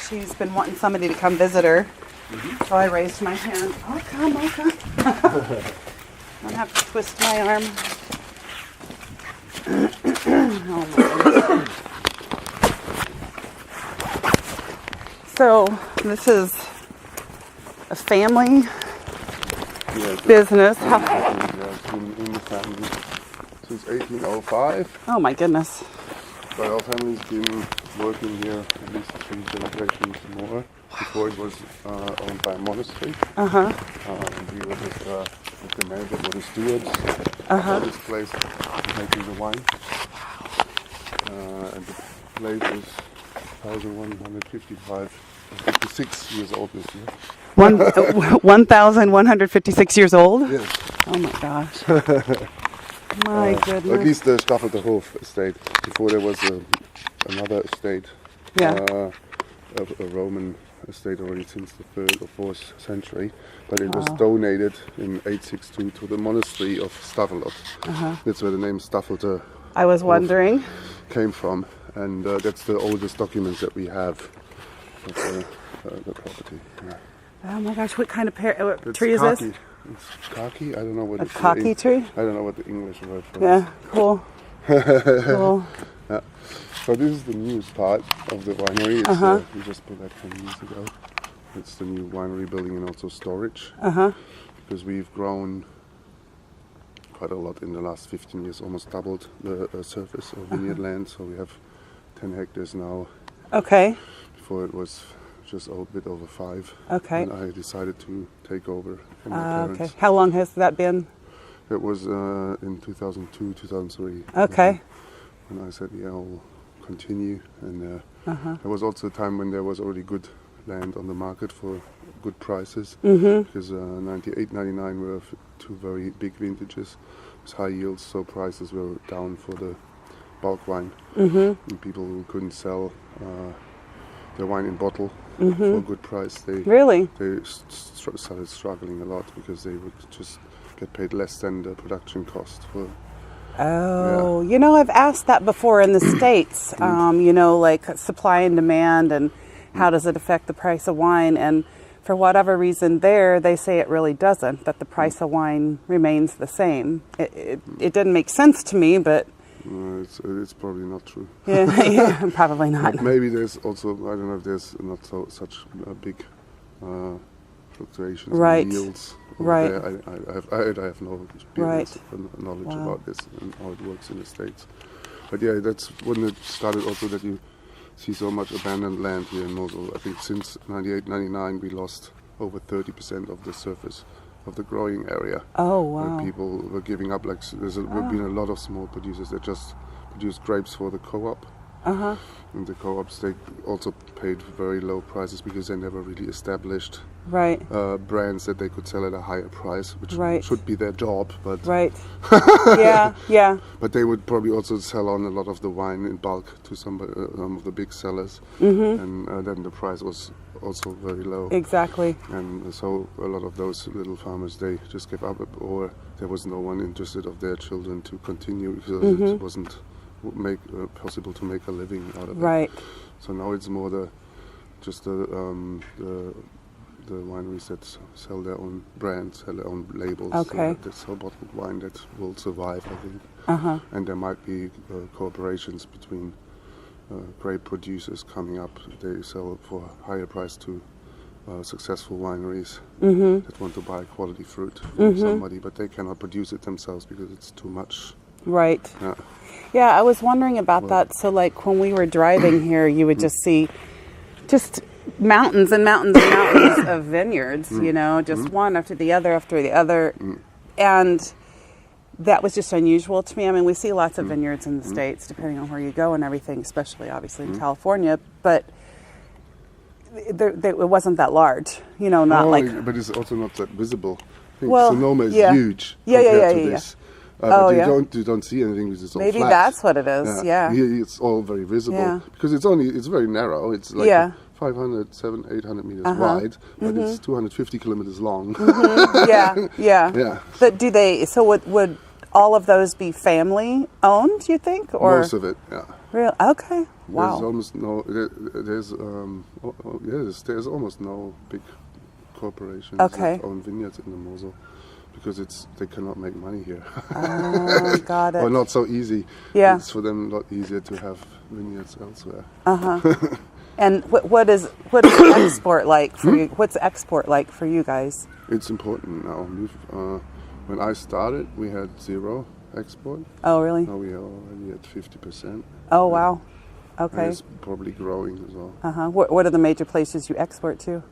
she's been wanting somebody to come visit her. So I raised my hand. Oh, come. I don't have to twist my arm. Oh, my goodness. So this is a family business. It's been in the family since 1805. Oh my goodness. But our family's been working here at least 3 generations more. Before it was owned by a monastery. We were with the manager, were the stewards of this place making the wine. And the place is 56 years old this year. 1,156 years old? Yes. Oh my gosh. My goodness. At least the Staffelterhof estate. Before there was another estate. Yeah. A Roman estate already since the 3rd or 4th century. But it was donated in 862 to the monastery of Stavelot. That's where the name Staffelter I was wondering. came from. And that's the oldest documents that we have of the property. Yeah. Oh my gosh, what kind of tree is khaki. this? It's khaki. I don't know what A khaki tree? I don't know what the English word for it Yeah, cool. Cool. Yeah. So this is the newest part of the winery. It's, we just put that 10 years ago. It's the new winery building and also storage. Because we've grown quite a lot in the last 15 years, almost doubled the surface of vineyard land. So we have 10 hectares now. Okay. Before it was just a bit over 5. Okay. And I decided to take over from my parents. Okay. How long has that been? It was in 2002, 2003. Okay. And I said, yeah, I'll continue. And there was also a time when there was already good land on the market for good prices. Because 98, 99 were 2 very big vintages with high yields, so prices were down for the bulk wine. And people who couldn't sell their wine in bottle for a good price, they started struggling a lot because they would just get paid less than the production cost for. You know, I've asked that before in the States, you know, like supply and demand and how does it affect the price of wine, and for whatever reason there, they say it really doesn't, that the price of wine remains the same. It didn't make sense to me, but it's probably not true. Yeah, probably not. But maybe there's also, I don't know if there's not such big fluctuations in yields. Right. I have no experience knowledge about this and how it works in the States. But yeah, that's when it started also that you see so much abandoned land here in Mosel. I think since 98, 99 we lost over 30% of the surface of the growing area. Oh, wow. People were giving up. Like there's been a lot of small producers that just produce grapes for the co-op. And the co-ops, they also paid very low prices because they never really established brands that they could sell at a higher price, which should be their job. But yeah. But they would probably also sell on a lot of the wine in bulk to some of the big sellers, and then the price was also very low. Exactly. And so a lot of those little farmers, they just gave up, or there was no one interested of their children to continue because it wasn't possible to make a living out of it. Right. So now it's more the wineries that sell their own brands, sell their own labels. Okay. That sell bottled wine that will survive, I think. And there might be cooperations between grape producers coming up. They sell for higher price to successful wineries that want to buy quality fruit from somebody, but they cannot produce it themselves because it's too much. Right. Yeah, I was wondering about that. So like when we were driving here, you would just see just mountains and mountains and mountains of vineyards, you know, just one after the other after the other. And that was just unusual to me. I mean, we see lots of vineyards in the States, depending on where you go and everything, especially obviously in California, but it wasn't that large, you know, not But it's also not that visible. I think well, Sonoma is huge compared to this. But you don't see anything because it's all Maybe flat. that's what it is, yeah. Here it's all very visible because it's very narrow. It's like 500, 700, 800 meters wide, but it's 250 kilometers long. Yeah. But would all of those be family owned, you think? Or? Most of it, yeah. Real? Okay. Wow. There's almost no. There's almost no big corporations that own vineyards in the Mosel, because they cannot make money here. Oh, got it. Or not so easy. Yeah. It's for them a lot easier to have vineyards elsewhere. And what is export like for you? What's export like for you guys? It's important now. When I started, we had 0 export. Oh, really? Now we are already at 50%. Oh, wow. Okay. And it's probably growing as well. What are the major places you export to?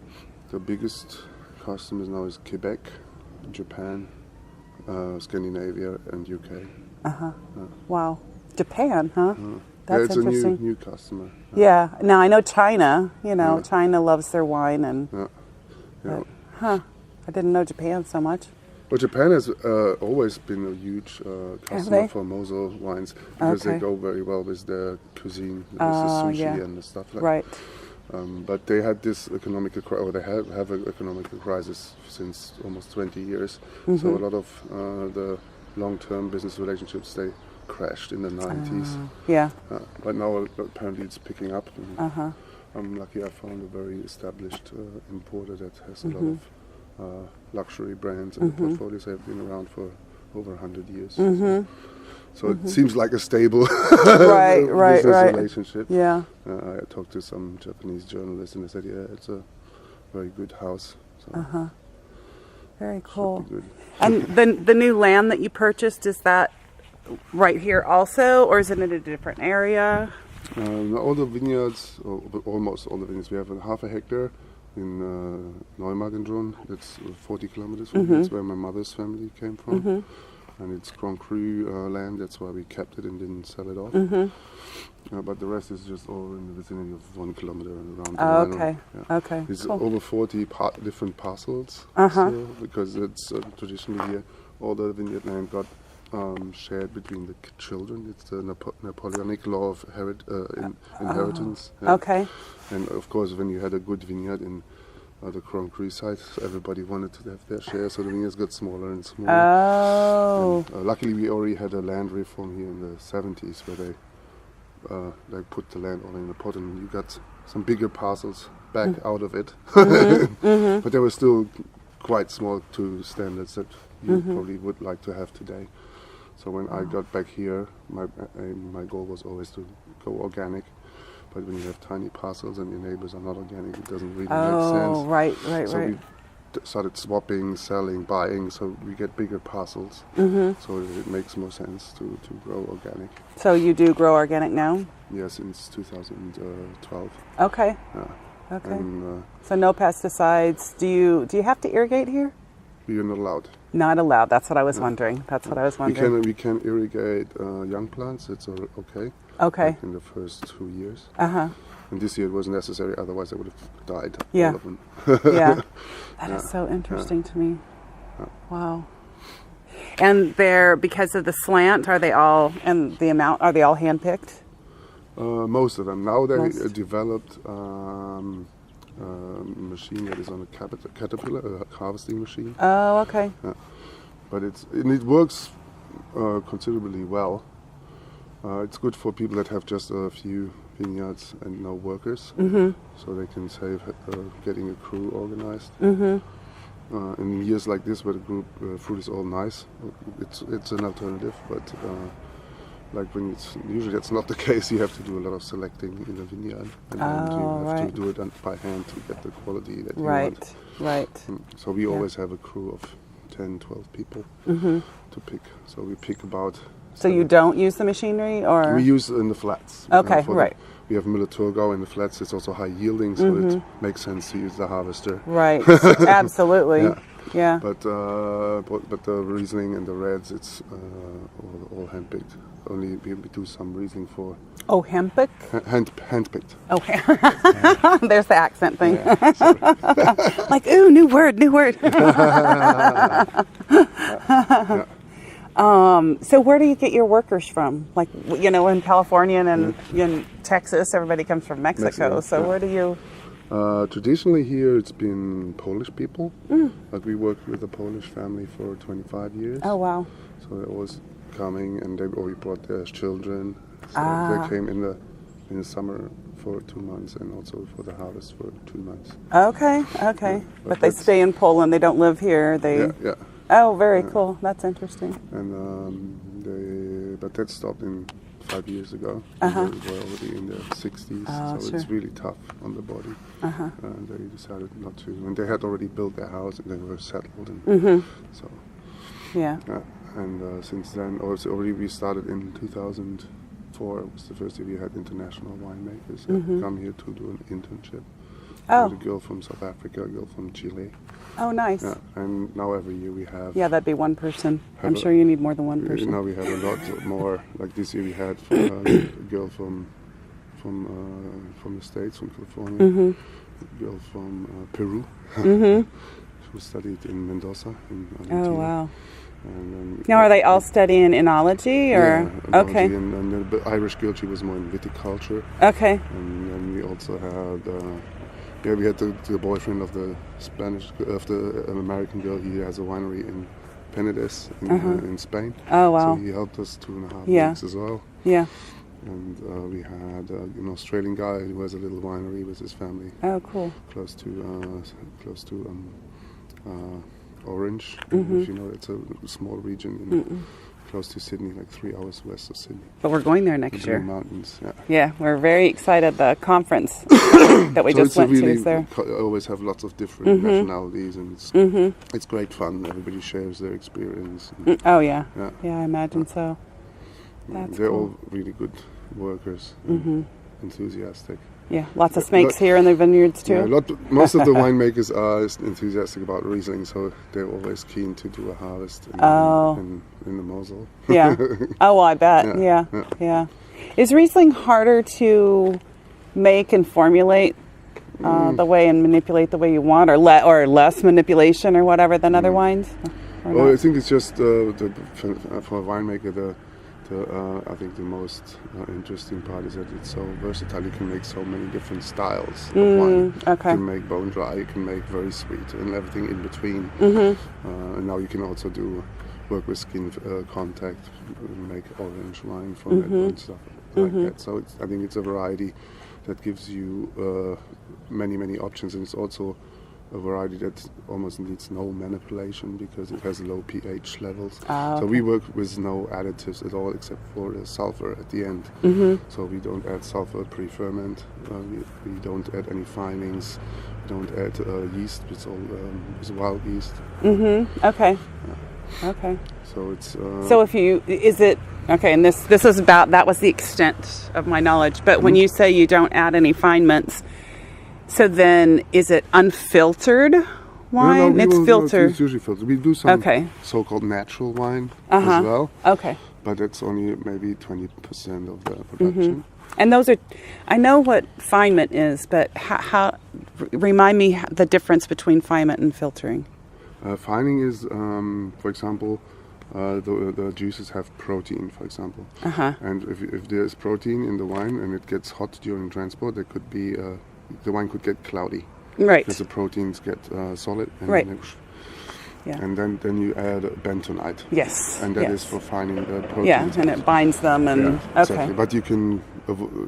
The biggest customers now is Quebec, Japan, Scandinavia, and UK. Wow. Japan, huh? That's it's interesting. a new customer. Yeah. Now I know China. China loves their wine, and I didn't know Japan so much. Well, Japan has always been a huge customer for Mosel wines, because they go very well with their cuisine, with the sushi and the stuff like that. Right. But they had this economic crisis, or they have an economic crisis since almost 20 years. So a lot of the long-term business relationships, they crashed in the 90s. But now apparently it's picking up. And I'm lucky I found a very established importer that has a lot of luxury brands, and the portfolios have been around for over 100 years. So it seems like a stable business relationship. Yeah. I talked to some Japanese journalists, and they said, yeah, it's a very good house. So Very cool. should be good. And the new land that you purchased, is that right here also, or is it in a different area? All the vineyards, or almost all the vineyards, we have half a hectare in Neumagenbrunn. That's 40 kilometers from here. That's where my mother's family came from. And it's Grand Cru land, that's why we kept it and didn't sell it off. But the rest is just all in the vicinity of 1 kilometer around the winery. Okay. There's Cool. over 40 different parcels still, because it's traditionally here, all the vineyard land got shared between the children. It's the Napoleonic law of inheritance. Okay. And of course, when you had a good vineyard in the Grand Cru site, everybody wanted to have their share, so the vineyards got smaller and smaller. Oh. And, luckily, we already had a land reform here in the 70s, where they put the land all in a pot, and you got some bigger parcels back out of it. But they were still quite small to standards that you probably would like to have today. So when I got back here, my goal was always to go organic. But when you have tiny parcels and your neighbors are not organic, it doesn't really make sense. Right. So we started swapping, selling, buying, so we get bigger parcels. So it makes more sense to grow organic. So you do grow organic now? Yeah, since 2012. Okay. Yeah. Okay. And, So no pesticides. Do you have to irrigate here? we are not allowed. Not allowed. That's what I was wondering. We can irrigate young plants. It's okay. Okay. Like in the first 2 years. And this year it wasn't necessary, otherwise I would have died. Yeah. All of them. Yeah. That is so interesting to me. Wow. And they're, because of the slant, are they all, and the amount, are they all handpicked? Most of them. Now they developed a machine that is on a caterpillar, a harvesting machine. Oh, okay. But it works considerably well. It's good for people that have just a few vineyards and no workers, so they can save getting a crew organized. In years like this, where the group fruit is all nice, it's an alternative. But like when usually that's not the case. You have to do a lot of selecting in the vineyard, and then you have to do it by hand to get the quality that you want. Right. So we always have a crew of 10, 12 people to pick. So we pick about. So you don't use the machinery, or? We use in the flats. Okay, right. We have Müller-Thurgau in the flats. It's also high yielding, so it makes sense to use the harvester. Right, absolutely. Yeah. But the Riesling and the Reds, it's all hand-picked. Only we do some Riesling for... Oh, hand-picked? Hand-picked. Oh, there's the accent thing. Yeah, like, ooh, new word. So where do you get your workers from? Like, in California and in Texas, everybody comes from Mexico. So where do you... Traditionally here it's been Polish people. But we worked with a Polish family for 25 years. Oh, wow. So they're always coming, and they already brought their children. So they came in the in the summer for 2 months, and also for the harvest for 2 months. Okay. Yeah, But they stay in Poland. They don't live here. They. Yeah. Oh, very cool. That's interesting. And but that stopped in 5 years ago. Uh-huh. They were already in their 60s, Oh, so sure. it's really tough on the body. Uh-huh. And they decided not to. And they had already built their house, and they were settled. And so, Yeah. and since then, also already we started in 2004. It was the first year we had international winemakers come here to do an internship. Oh. A girl from South Africa, a girl from Chile. Oh, nice. Yeah, and now every year we have. Yeah, that'd be one person. Have I'm sure you need more than one person. Now we have a lot more. Like this year we had a girl from the States, from California, a girl from Peru, who studied in Mendoza. In Argentina. Oh, wow. And then Now, are they all studying enology, or? Yeah, enology, Okay. and the Irish girl, she was more in viticulture. Okay. And then we also had, we had the boyfriend of the American girl. He has a winery in Penedès in Spain. Oh, wow. So he helped us 2.5 Yeah. weeks as well. Yeah. And we had an Australian guy who has a little winery with his family Oh, cool. close to Orange. If you know, it's a small region close to Sydney, like 3 hours west of Sydney. But we're going there next The Blue year. Mountains, yeah. Yeah, we're very excited. The conference that we So just it's a went to really, is there. always have lots of different nationalities, and it's great fun. Everybody shares their experience. And, Oh, yeah. Yeah. Yeah, I imagine so. That's they're cool. all really good workers, and enthusiastic. Yeah, lots of snakes here in the vineyards, too. Yeah, most of the winemakers are enthusiastic about Riesling, so they're always keen to do a harvest in the Mosel. Yeah. Oh, well, I bet. Yeah, Yeah. Is Riesling harder to make and formulate the way and manipulate the way you want, or less manipulation or whatever than other wines? Or Well, not? I think it's just for a winemaker, I think the most interesting part is that it's so versatile. You can make so many different styles of wine. Okay. You can make bone dry, you can make very sweet, and everything in between. And now you can also work with skin contact, make orange wine from it and stuff like that. So I think it's a variety that gives you many options, and it's also a variety that almost needs no manipulation because it has low pH levels. Ah, So we work with no additives at all except for the sulfur at the end. So we don't add sulfur pre-ferment. We don't add any finings. We don't add yeast. It's all it's wild yeast. Okay. Okay. So it's So and this is that was the extent of my knowledge, but when you say you don't add any finements, so then is it unfiltered wine? No, It's filtered. It's usually filtered. We do some Okay. so-called natural wine as well, Okay. but it's only maybe 20% of the production. And those are, I know what finement is, but how remind me the difference between finement and filtering. Fining is, for example, the juices have protein, for example. And if there's protein in the wine and it gets hot during transport, there could be the wine could get cloudy. Right. Because the proteins get solid. And Right. Yeah. And then you add bentonite. Yes. And that is yes. for fining the proteins. Yeah, and it binds them and Yeah, okay. exactly. But you can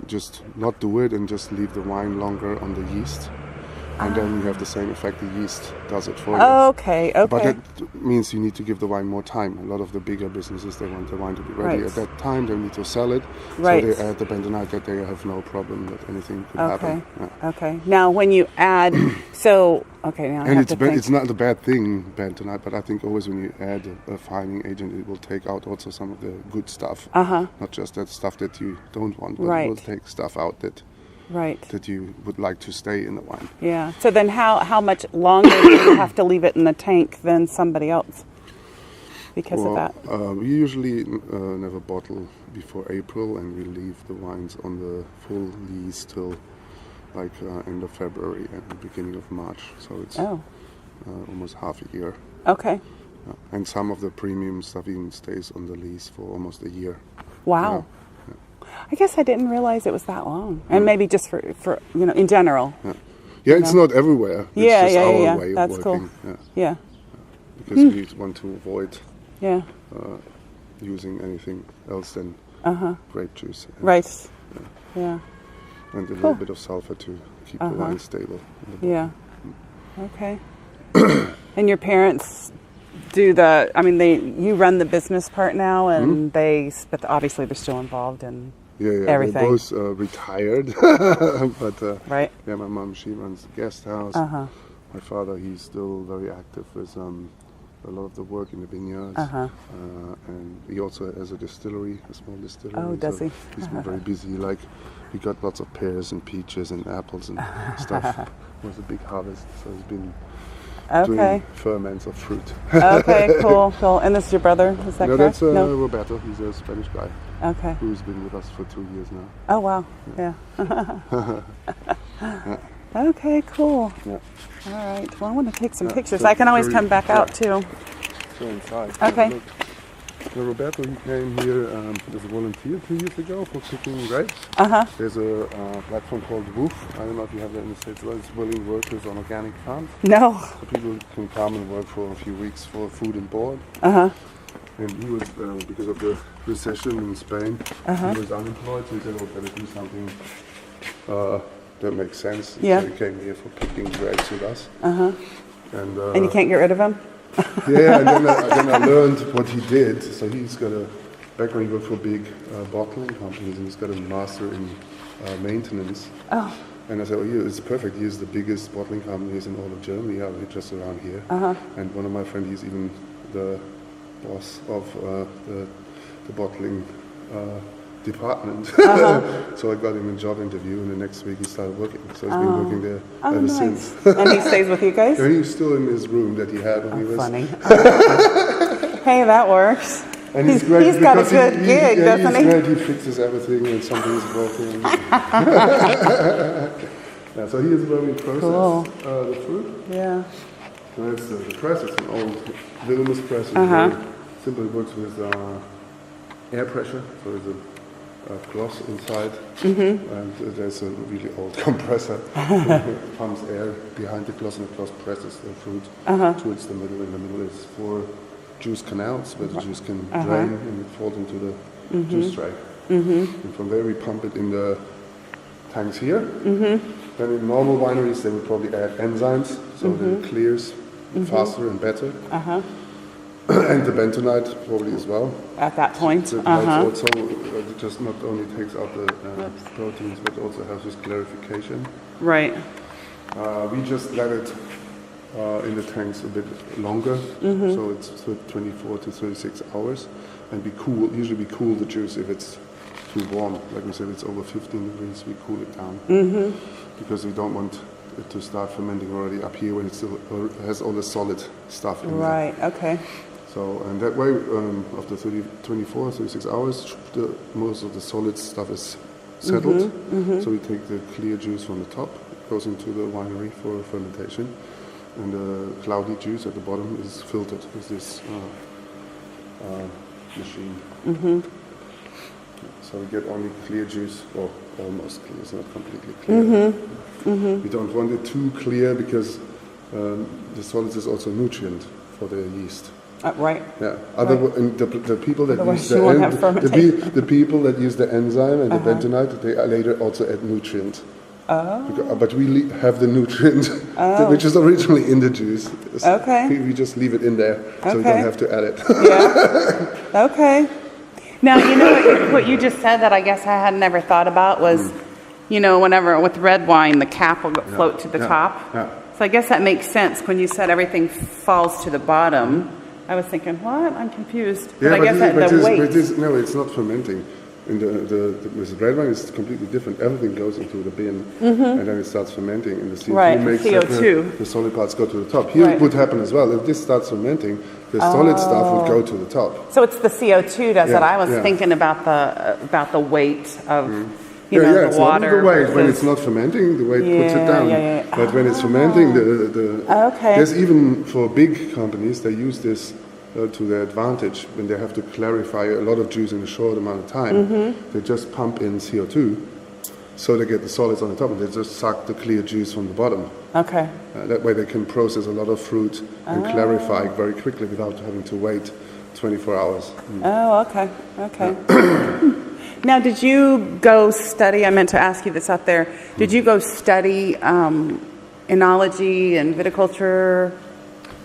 just not do it and just leave the wine longer on the yeast. And then you have the same effect. The yeast does it for you. Okay. But that means you need to give the wine more time. A lot of the bigger businesses, they want the wine to be ready Right. at that time. They need to sell it. Right. So they add the bentonite that they have no problem that anything could happen. Yeah. Okay. Now, when you add, now I And have to think. it's not a bad thing, bentonite, but I think always when you add a fining agent, it will take out also some of the good stuff. Not just that stuff that you don't want, but Right. it will take stuff out that you would like to stay in the wine. Yeah. So then how much longer do you have to leave it in the tank than somebody else because of that? We usually never bottle before April, and we leave the wines on the full lees till like end of February and the beginning of March. So it's almost half a year. Okay. And some of the premium stuff even stays on the lease for almost a year. Wow. I guess I didn't realize it was that long. And maybe just for in general. Yeah, it's not everywhere. It's just our way of That's working. cool. Yeah. Because we want to avoid using anything else than grape juice. Right. Yeah. and a little bit of sulfur to keep the wine stable. Yeah. Okay. And your parents do you run the business part now, and but obviously they're still involved in everything. They're both retired, but right. Yeah, my mom, she runs the guest house. My father, he's still very active with a lot of the work in the vineyards, and he also has a distillery, a small distillery. Oh, does he? He's been very busy. Like, he got lots of pears and peaches and apples and stuff. It was a big harvest, so he's been doing ferments of fruit. Okay, cool. And this is your brother, is that correct? That's Roberto. He's a Spanish guy. Okay. Who's been with us for 2 years now. Oh, wow. Yeah. Okay, cool. Yeah. All right. Well, I want to take some pictures. I can always come back out, too. So inside. Okay. So Roberto, he came here as a volunteer 2 years ago for picking grapes. There's a platform called WOOF. I don't know if you have that in the States. Well, it's willing workers on organic farms. No. So people can come and work for a few weeks for food and board. And he was, because of the recession in Spain, he was unemployed, so he said, oh, better do something that makes sense. Yeah. So he came here for picking grapes with us. And you can't get rid of him? Yeah, and then I learned what he did. So he's got back when he worked for big bottling companies, and he's got a master in maintenance. Oh. And I said, oh, yeah, it's perfect. He's the biggest bottling companies in all of Germany. Yeah, we're just around here. And one of my friends, he's even the boss of the bottling department. So I got him a job interview, and the next week he started working. So he's been working there ever since. And he stays with you guys? And he's still in his room that he had when he was... Funny. Hey, that works. And he's great. He's got a good gig, doesn't he? He's great. He fixes everything when something's broken. So he is where we process the fruit. Yeah. So that's the press. It's an old Wilmus press. It's very simple. It works with air pressure. So there's a gloss inside, and there's a really old compressor. It pumps air behind the gloss, and the gloss presses the fruit towards the middle. In the middle is 4 juice canals where the juice can drain and it falls into the juice tray. And from there we pump it in the tanks here. Then in normal wineries they would probably add enzymes, so that it clears faster and better. And the bentonite probably as well. At that point. It also just not only takes out the proteins, but also has this clarification. Right. We just let it in the tanks a bit longer, so it's 24 to 36 hours, and usually we cool the juice if it's too warm. Like we said, it's over 15 degrees, we cool it down, because we don't want it to start fermenting already up here when it still has all the solid stuff in there. Right, okay. So, and that way, after 24, 36 hours, most of the solid stuff is settled. So we take the clear juice from the top, goes into the winery for fermentation, and the cloudy juice at the bottom is filtered with this machine. So we get only clear juice, or almost clear, it's not completely clear. We don't want it too clear because the solids is also a nutrient for the yeast. Right. Yeah. And the people that use the people that use the enzyme and the bentonite, they later also add nutrient. But we have the nutrient which is originally in the juice. We just leave it in there, so we don't have to add it. Yeah. Okay. Now, you know what you just said that I guess I had never thought about was, you know, whenever with red wine, the cap will float to the top. So I guess that makes sense when you said everything falls to the bottom. I was thinking, what? I'm confused. Yeah, I guess the weight. No, it's not fermenting. And with red wine, it's completely different. Everything goes into the bin, and then it starts fermenting, and the CO2 makes CO2. The solid parts go to the top. Here it would happen as well. If this starts fermenting, the solid stuff would go to the top. So it's the CO2 does it. I was thinking about the weight of you know, the water. Not the weight. When it's not fermenting, the weight puts it down. But when it's fermenting, there's even for big companies, they use this to their advantage when they have to clarify a lot of juice in a short amount of time. They just pump in CO2, so they get the solids on the top, and they just suck the clear juice from the bottom. Okay. That way they can process a lot of fruit and clarify very quickly without having to wait 24 hours. Oh, okay. Okay. Now, did you go study? I meant to ask you this out there. Did you go study enology and viticulture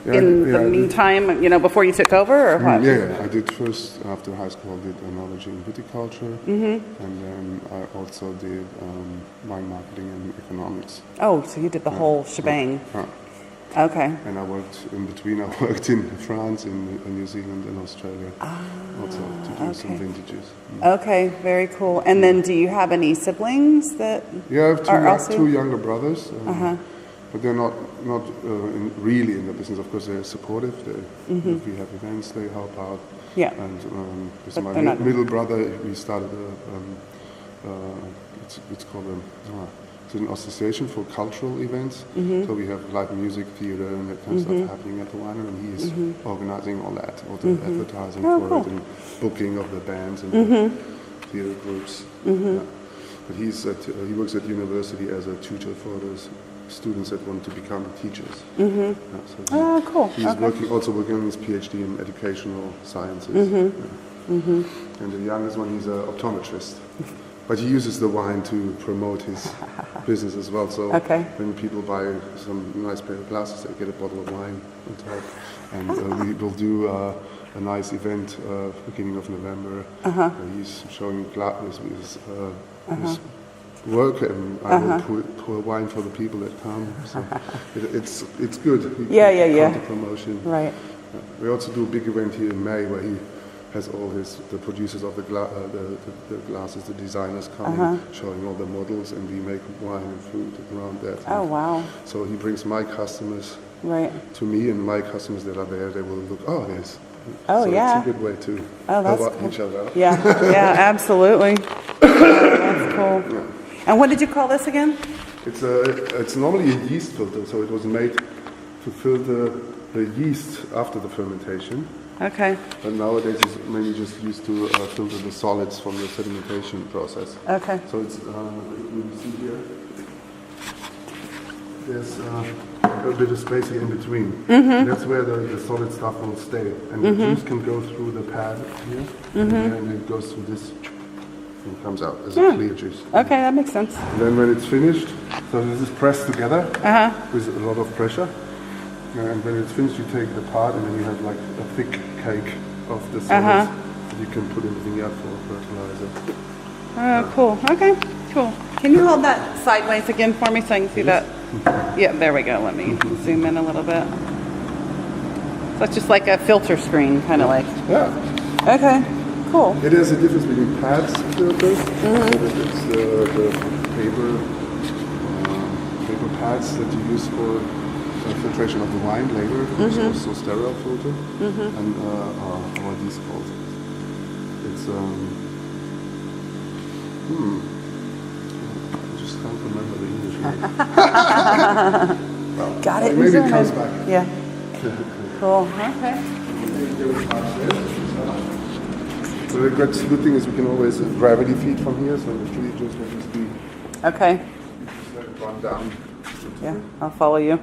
in the meantime? You know, before you took over, or what? Yeah, I did first after high school. I did enology and viticulture, and then I also did wine marketing and economics. Oh, so you did the whole shebang. Okay. And I worked in between. I worked in France, in New Zealand, and Australia, also to do some vintages. Okay, very cool. And then, do you have any siblings that? Yeah, I have two younger brothers, but they're not really in the business. Of course, they're supportive. If we have events, they help out. Yeah. And with my middle brother, we started it's called an association for cultural events. So we have live music, theater, and that kind of stuff happening at the winery, and he is organizing all that, all the advertising for it, and booking of the bands and the theater groups. Yeah. But he works at university as a tutor for those students that want to become teachers. Yeah, so cool. He's also working on his PhD in educational sciences. And the youngest one, he's an optometrist. But he uses the wine to promote his business as well. So when people buy some nice pair of glasses, they get a bottle of wine on top. And we will do a nice event beginning of November. He's showing his work, and I will pour wine for the people that come. So it's good. Yeah. Promotion. Right. We also do a big event here in May where he has all the producers of the glasses, the designers coming, showing all the models, and we make wine and food around that. Oh, wow. So he brings my customers to me, and my customers that are there, they will look, it's a good way to help out each other out. Yeah, absolutely. That's cool. Yeah. And what did you call this again? It's normally a yeast filter, so it was made to filter the yeast after the fermentation. Okay. But nowadays it's mainly just used to filter the solids from the sedimentation process. Okay. So it's, you see here, there's a bit of space here in between. That's where the solid stuff will stay. And the juice can go through the pad here, and then it goes through this, and it comes out as a clear juice. Okay, that makes sense. And then when it's finished, so this is pressed together with a lot of pressure. And when it's finished, you take it apart, and then you have like a thick cake of the solids that you can put everything out for fertilizer. Oh, cool. Okay, cool. Can you hold that sideways again for me so I can see that? Yeah, there we go. Let me zoom in a little bit. So it's just like a filter screen, kind of like. Yeah. Okay, cool. It is a difference between pads filters. It's the paper pads that you use for filtration of the wine later, which is also sterile filter, and what are these called? It's I just can't remember the English name. Well, got it. Maybe it comes back. Yeah. Cool. Okay. So the good thing is we can always gravity feed from here, so the tree just will just be just let it run down. Yeah, I'll follow you. It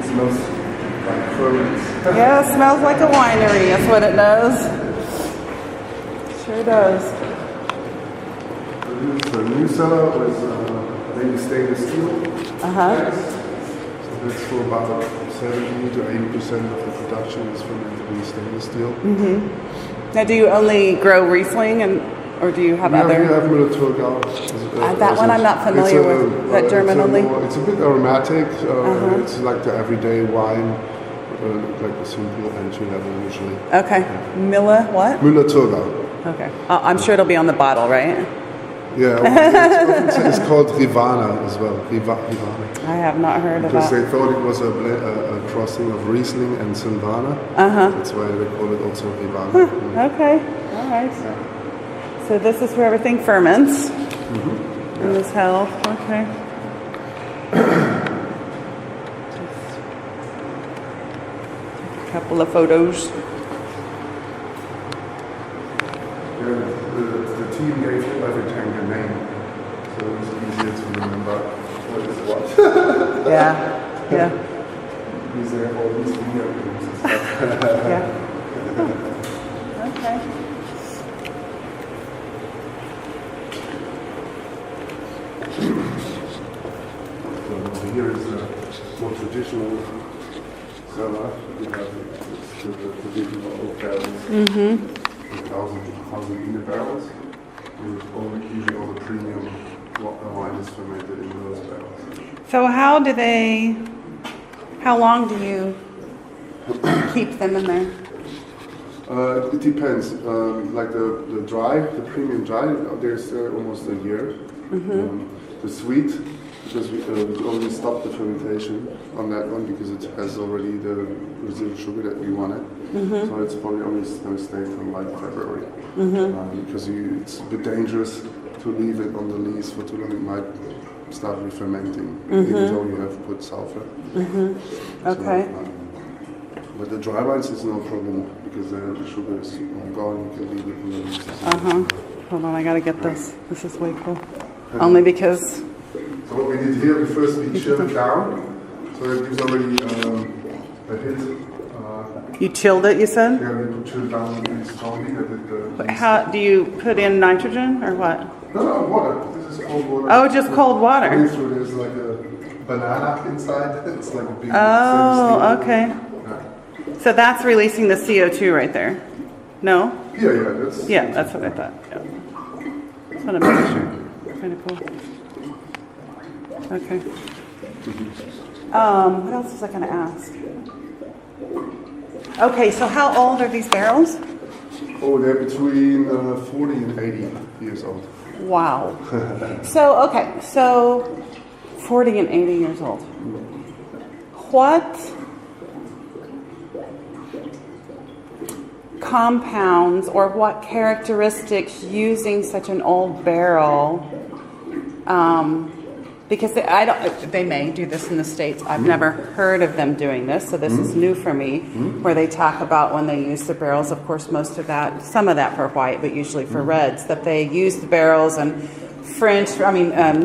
smells like ferments. Yeah, it smells like a winery. That's what it does. Sure does. The new cellar was mainly stainless steel. That's for about 70 to 80% of the production is fermented in stainless steel. Now, do you only grow Riesling, or do you have other? We have Müller-Thurgau. That one I'm not familiar with. Is that German only? It's a bit aromatic. It's like the everyday wine, like the simple entry level usually. Okay. Müller what? Müller-Thurgau. Okay. I'm sure it'll be on the bottle, right? Yeah, it's called Rivana as well. Rivana. I have not heard of that. Because they thought it was a crossing of Riesling and Silvaner. That's why they call it also Rivana. Okay, all right. Yeah. So this is where everything ferments in this hell. Okay. Just a couple of photos. The team gave every tank a name. Yeah. Yeah. Because they have all these fingerprints and stuff. Yeah. Okay. So over here is a more traditional cellar. We have the traditional oak barrels. Mm-hmm. 1,000 unit barrels. Usually all the premium wine is fermented in those barrels. So how long do you keep them in there? It depends. Like the premium dry, there's almost a year. The sweet, because we already stopped the fermentation on that one because it has already the residual sugar that we wanted. So it's probably only going to stay from like February. Because it's a bit dangerous to leave it on the lees for too long. It might start re-fermenting, even though you have put sulfur. Okay. So, but the dry wines is no problem because the sugar is gone. You can leave it in the lees. Hold on, I gotta get this. This is way cool. Only because. So what we did here, we chilled it down. So it gives already a hit. You chilled it, you said? Yeah, we chilled down really strongly. But how do you put in nitrogen or what? No, water. This is cold water. Oh, just cold water. There's like a banana inside. It's like a big. Oh, okay. So that's releasing the CO2 right there. No? Yeah, That's what I thought. Yeah. Just want to make sure. Kind of cool. Okay. What else was I going to ask? Okay, so how old are these barrels? Oh, they're between 40 and 80 years old. Wow. So 40 and 80 years old. What compounds or what characteristics using such an old barrel, because they may do this in the States. I've never heard of them doing this, so this is new for me, where they talk about when they use the barrels, of course some of that for white, but usually for reds, that they use the barrels and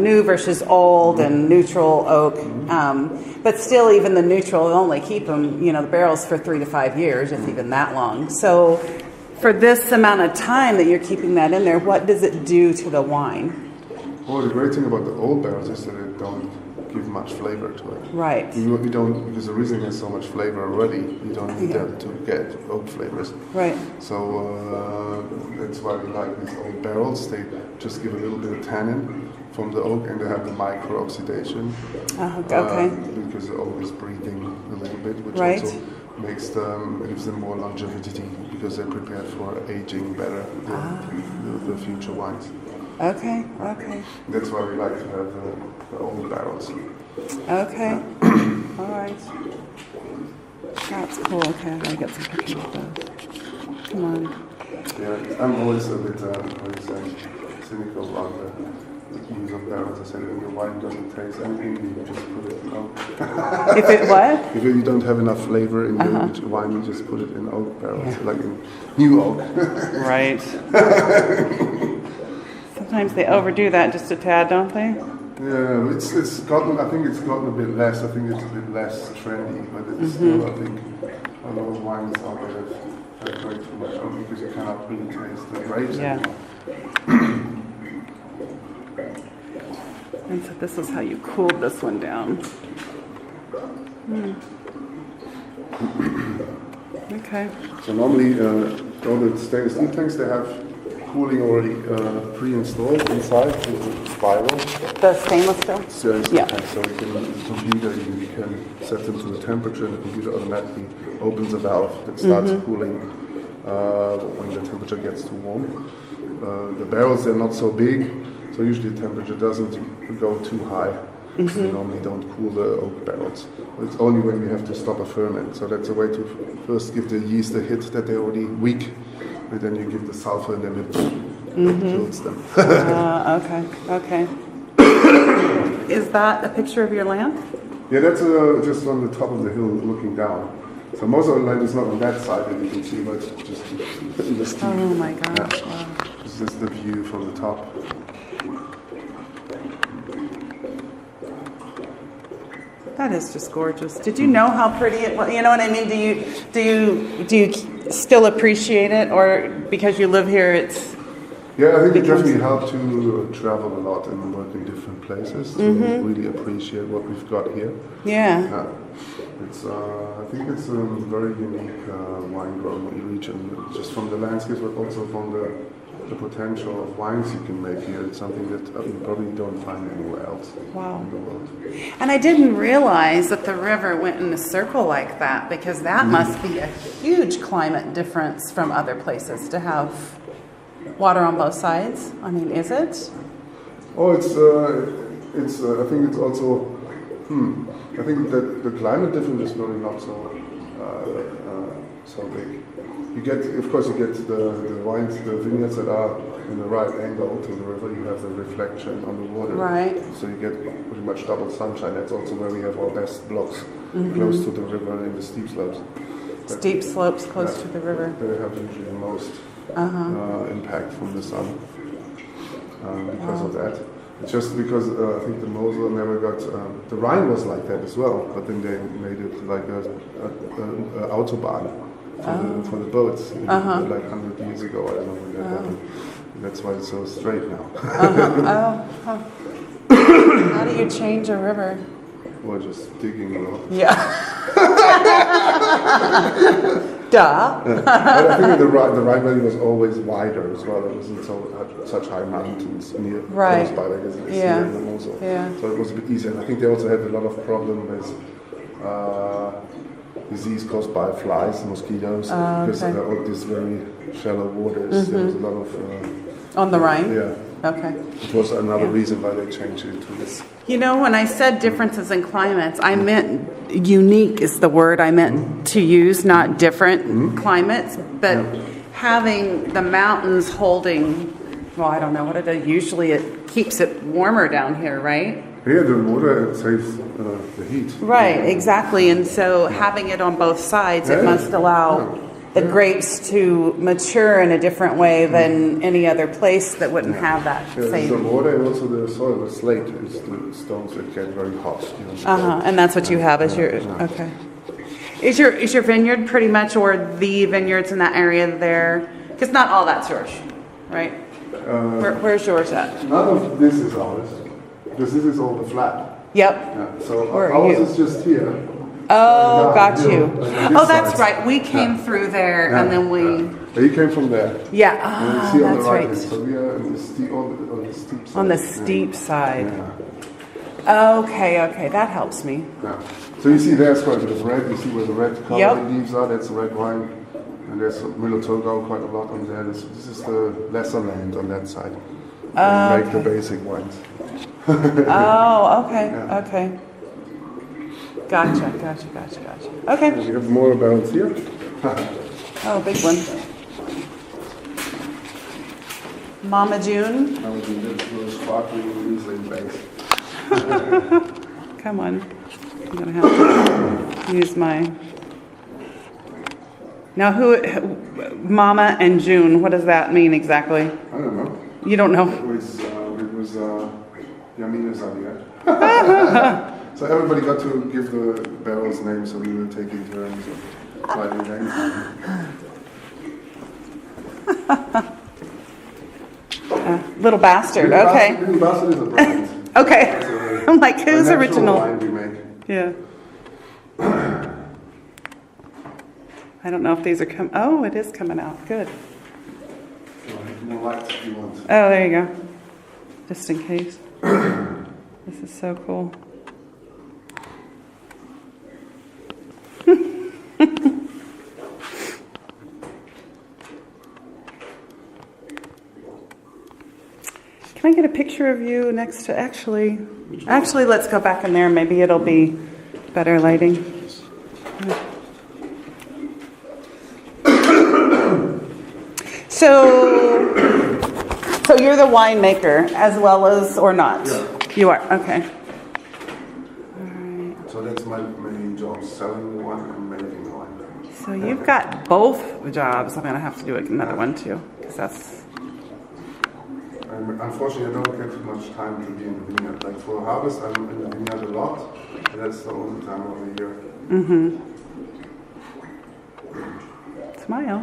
new versus old and neutral oak, but still even the neutral will only keep them, the barrels for 3 to 5 years, if even that long. So for this amount of time that you're keeping that in there, what does it do to the wine? Well, the great thing about the old barrels is that they don't give much flavor to it. Right. You don't, because the Riesling has so much flavor already, you don't need that to get oak flavors. Right. So that's why we like these old barrels. They just give a little bit of tannin from the oak, and they have the micro-oxidation. Okay. Because the oak is breathing a little bit, which Right. also gives them more longevity because they're prepared for aging better the future wines. Okay. That's why we like to have the old barrels. Okay. All right. That's cool. Okay, I gotta get some pictures of those. Come on. Yeah, I'm always a bit cynical about the use of barrels. I say when your wine doesn't taste anything, you just put it in oak. If it what? If you don't have enough flavor in your wine, you just put it in oak barrels, like in new oak. Right. Sometimes they overdo that just a tad, don't they? Yeah, it's gotten. I think it's gotten a bit less. I think it's a bit less trendy, but it's still. I think a lot of wines out there that drink too much oak because you cannot really taste the grapes anymore. And so this is how you cooled this one down. Okay. So normally, all the stainless steel tanks, they have cooling already pre-installed inside the spiral. The stainless steel? Yeah. So you can, with the computer, you can set them to the temperature, and the computer automatically opens a valve that starts cooling when the temperature gets too warm. The barrels, they're not so big, so usually the temperature doesn't go too high. So we normally don't cool the oak barrels. It's only when we have to stop a ferment. So that's a way to first give the yeast a hit that they're already weak, and then you give the sulfur and then it kills them. Okay. Is that a picture of your land? Yeah, that's just on the top of the hill looking down. So most of the land is not on that side that you can see, but just in the steep. Oh my gosh, wow. This is the view from the top. That is just gorgeous. Did you know how pretty it was? You know what I mean? Do you still appreciate it, or because you live here, it's? Yeah, I think it definitely helped to travel a lot and work in different places to really appreciate what we've got here. Yeah. It's I think it's a very unique wine growing region, just from the landscapes, but also from the potential of wines you can make here. It's something that you probably don't find anywhere else in the world. And I didn't realize that the river went in a circle like that, because that must be a huge climate difference from other places to have water on both sides. I mean, is it? Oh, it's I think it's also. I think that the climate difference is really not so big. You get, of course, the wines, the vineyards that are in the right angle to the river. You have the reflection on the water, right? So you get pretty much double sunshine. That's also where we have our best blocks, close to the river and in the steep slopes. Steep slopes close to the river. They have usually the most impact from the sun because of that. It's just because I think the Mosel never got the Rhine was like that as well, but then they made it like a autobahn for the boats, like 100 years ago. I don't know when that happened. That's why it's so straight now. How do you change a river? Well, just digging a lot. Yeah. Duh. But I think the Rhine Valley was always wider as well. It wasn't such high mountains near close by, like as it is here in the Mosel. Yeah. So it was a bit easier. And I think they also had a lot of problem with disease caused by flies, mosquitoes, because of these very shallow waters. There was a lot of on the Rhine. Yeah. Okay. It was another reason why they changed it to this. You know, when I said differences in climates, I meant unique is the word I meant to use, not different climates, but having the mountains holding, well, I don't know what it is. Usually it keeps it warmer down here, right? Yeah, the water saves the heat. Right, exactly. And so having it on both sides, it must allow the grapes to mature in a different way than any other place that wouldn't have that same. The water and also the soil, the slate, is the stones that get very hot. You know, and that's what you have as your okay. Is your vineyard pretty much, or the vineyards in that area there? Because not all that's yours, right? Where's yours at? None of this is ours, because this is all the flat. Yep. Yeah, so ours is just here. Oh, got you. Oh, that's right. We came through there, and then we. You came from there. Yeah. Oh, that's on the right. So we are on the steep side. On the steep side. Okay, that helps me. Yeah. So you see there's quite a bit of red. You see where the red color leaves are. That's the red wine. And there's Milo-Togau quite a lot on there. This is the lesser land on that side. Make the basic wines. Okay. Gotcha. Okay. We have more barrels here. Big one. Mama June. Mama June, that's the sparkling Riesling base. Come on. I'm going to have to use my... Now, Mama and June, what does that mean exactly? I don't know. You don't know? It was Yamina Zaviat. So everybody got to give the barrels names, so we were taking turns of writing names. Little Bastard, okay. Little Bastard is a brand. Okay. I'm like, who's original? Wine we make. Yeah. I don't know if these are coming. Oh, it is coming out. Good. So more lights if you want. Oh, there you go. Just in case. This is so cool. Can I get a picture of you next to actually, let's go back in there. Maybe it'll be better lighting. So you're the winemaker as well as, or not? Yeah. You are, okay. All right. So that's my main job, selling the wine and making the wine. So you've got both jobs. I'm going to have to do another one too, because that's... And unfortunately, I don't get too much time to be in the vineyard. Like for harvest, I'm in the vineyard a lot, and that's the only time of the year. Mm-hmm. Smile.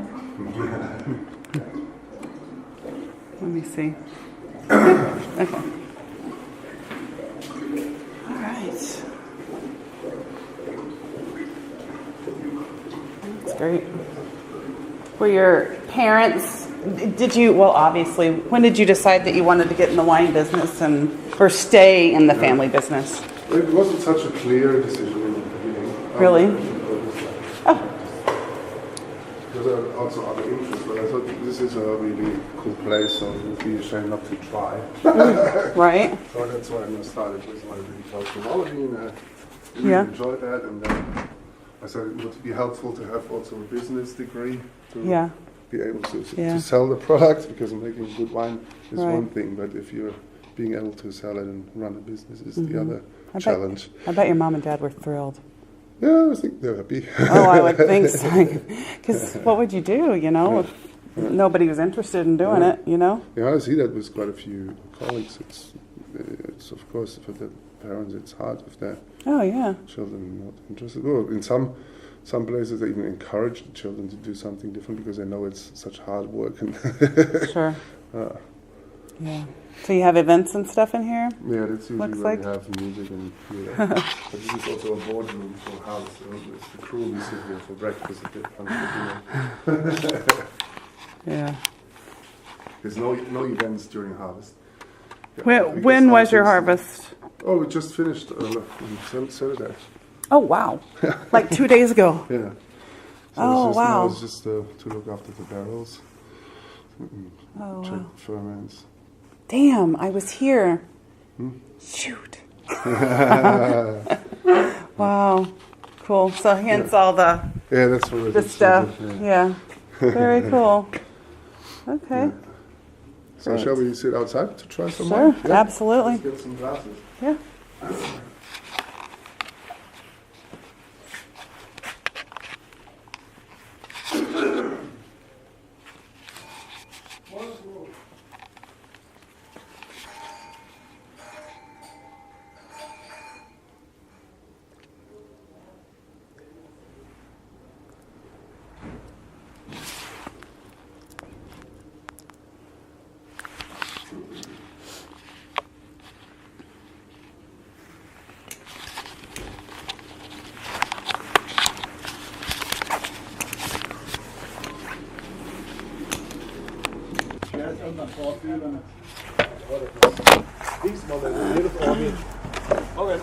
Let me see. Okay. All right. That's great. Were your parents, well, obviously, when did you decide that you wanted to get in the wine business or stay in the family business? It wasn't such a clear decision in the beginning. Really? Oh. There are also other interests, but I thought this is a really cool place, so it would be a shame not to try. Right. So that's why I started with my retail technology, and I really enjoyed that. And then I said it would be helpful to have also a business degree to be able to sell the product, because making good wine is one thing, but if you're being able to sell it and run a business is the other challenge. I bet your mom and dad were thrilled. Yeah, I think they're happy. Oh, I would think so. Because what would you do, if nobody was interested in doing it, Yeah, I see that with quite a few colleagues. It's of course, for the parents, it's hard if their children are not interested. Well, in some places, they even encourage the children to do something different because they know it's such hard work. And Sure. Yeah. So you have events and stuff in here? Yeah, that's usually where we have music and but this is also a boardroom for house. It's the crew we sit here for breakfast at the Yeah. There's no events during harvest. Yeah, when was your harvest? Oh, we just finished on Saturday. Oh, wow. Like 2 days ago. Yeah. So wow. It's just to look after the barrels. Check ferments. Damn, I was here. Shoot. Wow. Cool. So hence all the that's what the stuff. Yeah. Very cool. Okay. Yeah. So shall we sit outside to try some wine? Sure, yeah. Absolutely. Let's get some glasses. Yeah.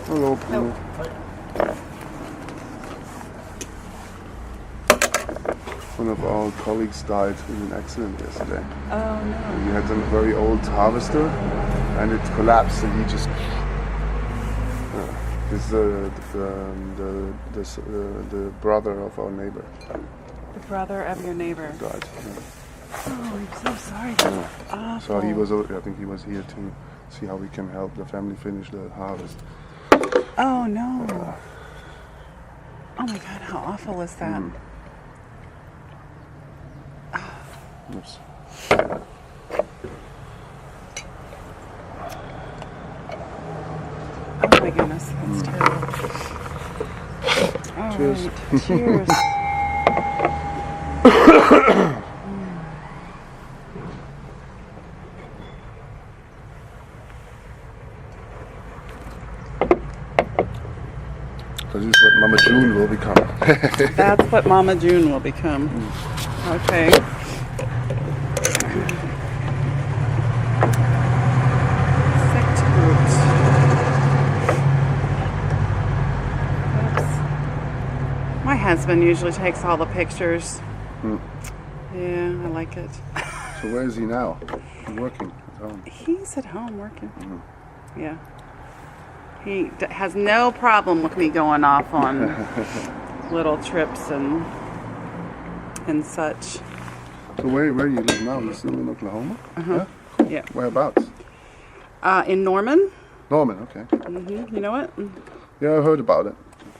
Hello. One of our colleagues died in an accident yesterday. Oh no. We had a very old harvester, and it collapsed, and he just. He's the brother of our neighbor. The brother of your neighbor died. Oh, I'm so sorry. That's awful. So I think he was here to see how we can help the family finish the harvest. Oh no. Oh my God, how awful is that? Oops. Oh my goodness, that's terrible. All Cheers. Right. Cheers. This is what Mama June will become. That's what Mama June will become. Okay. My husband usually takes all the pictures. Yeah, I like it. So where is he now? He's working at home. He's at home working. Yeah. He has no problem with me going off on little trips and such. So where do you live now? You still in Oklahoma? Yeah. Yeah. Whereabouts? In Norman. Norman, okay. You know it? Yeah, I heard about it.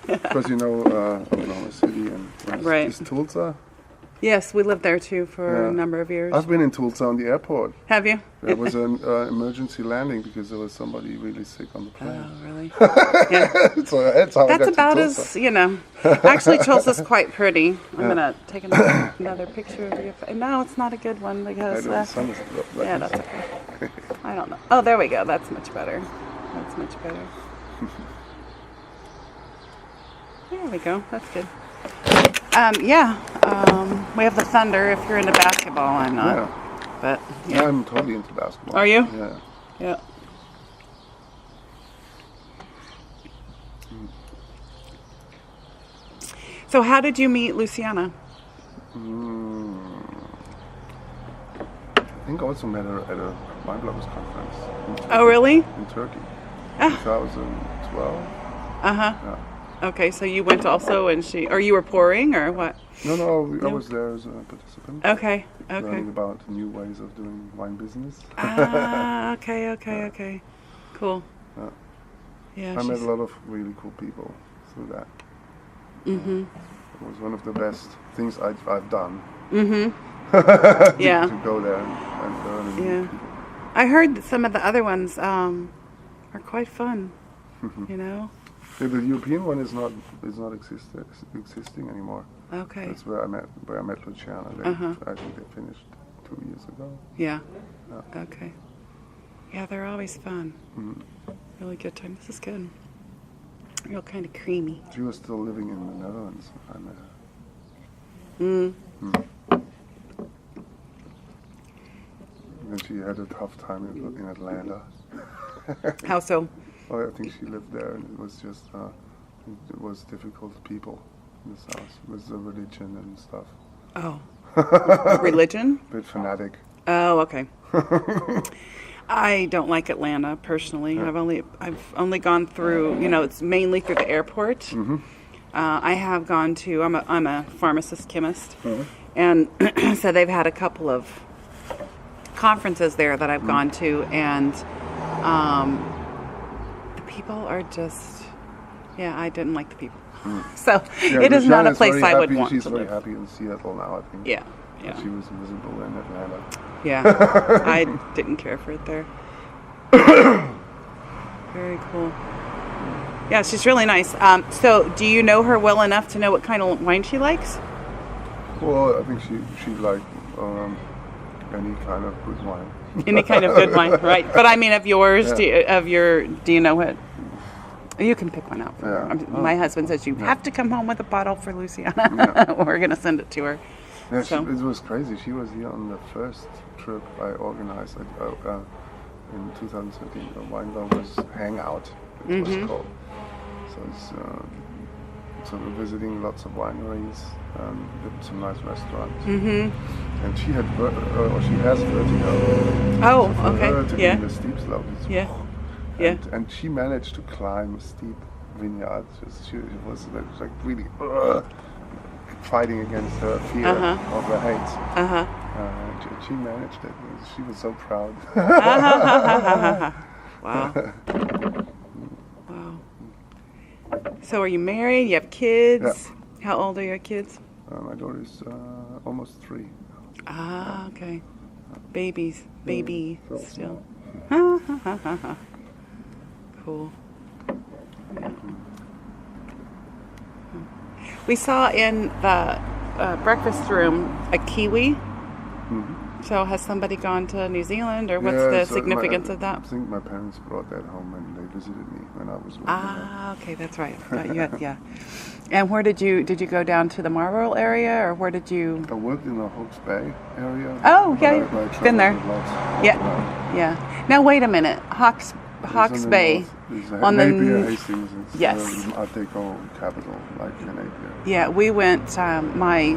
Because you know Oklahoma City and right. Is Tulsa? Yes, we lived there too for Yeah. a number of years. I've been in Tulsa on the airport. Have you? There was an emergency landing because there was somebody really sick on the plane. Oh, really? Yeah. So that's how I That's got about to Tulsa. as, you know. Actually, Tulsa's quite pretty. I'm going to take another picture of you. No, it's not a good one because... The sun is like yeah, that's okay. I don't know. Oh, there we go. That's much better. That's much better. There we go. That's good. We have the Thunder. If you're into basketball, I'm not. Yeah. But, Yeah, I'm totally into basketball. Are you? Yeah. Yeah. So how did you meet Luciana? I think I also met her at a wine bloggers conference. In Turkey, Oh, really? In Turkey. 2012. Uh-huh. Yeah. Okay, so you went also or you were pouring or what? No, I was there as a participant. Okay, Learning about new ways of doing wine business. Okay. Cool. Yeah. Yeah. I met a lot of really cool people through that. Mm-hmm. It was one of the best things I've done. Mm-hmm. Yeah. To go there and learn and meet people. I heard that some of the other ones are quite fun. You know. Yeah, the European one is not existing anymore. Okay. That's where I met Luciana. I think they finished 2 years ago. Yeah. Yeah. Okay. Yeah, they're always fun. Mhm. Really good time. This is good. Real kind of creamy. She was still living in the Netherlands. I met her. And she had a tough time in Atlanta. How so? Well, I think she lived there, and it was just it was difficult people in the south with the religion and stuff. Oh. Religion? A bit fanatic. Oh, okay. I don't like Atlanta personally. Yeah. I've only gone through. It's mainly through the airport. Mm-hmm. I have gone to. I'm a pharmacist chemist, Mm-hmm. and so they've had a couple of conferences there that I've gone to, and the people are just. Yeah, I didn't like the people. So it is not a place I would want She's to very live. happy in Seattle now, I think. Yeah. But she was visible in Atlanta. Yeah, I didn't care for it there. Very cool. Yeah, she's really nice. So, do you know her well enough to know what kind of wine she likes? Well, I think she liked any kind of good wine. Any kind of good wine, right? But I mean, of yours, Yeah. do you know what? You can pick one out for her. Yeah. My husband says you have to come home with a bottle for Luciana. We're going to send it to her. Yeah, So- it was crazy. She was here on the first trip I organized in 2013, a wine lovers hangout, it was called. So it's so we're visiting lots of wineries, did some nice restaurants. And she has vertigo. Oh, So for her to okay. be Yeah. in the steep slope, it's Yeah. And she managed to climb a steep vineyard. She was like really fighting against her fear of the heights. She managed it. She was so proud. Wow. Wow. So, are you married? You have kids? Yeah. How old are your kids? My daughter's almost 3. Ah, okay. Baby so still. Cool. Yeah. We saw in the breakfast room a kiwi. So has somebody gone to New Zealand, or what's the significance of that? I think my parents brought that home and they visited me when I was working Ah, okay, that's right. Yeah. And where did you go down to the Marlborough area, or where did you? there. I worked in the Hawke's Bay area. Oh, yeah, I traveled been there. a lot. Yeah. Now wait a minute, Hawke's It's Bay. on on Napier, the Hastings. It's Yes. Art Deco capital, like in Napier. Yeah, we went. My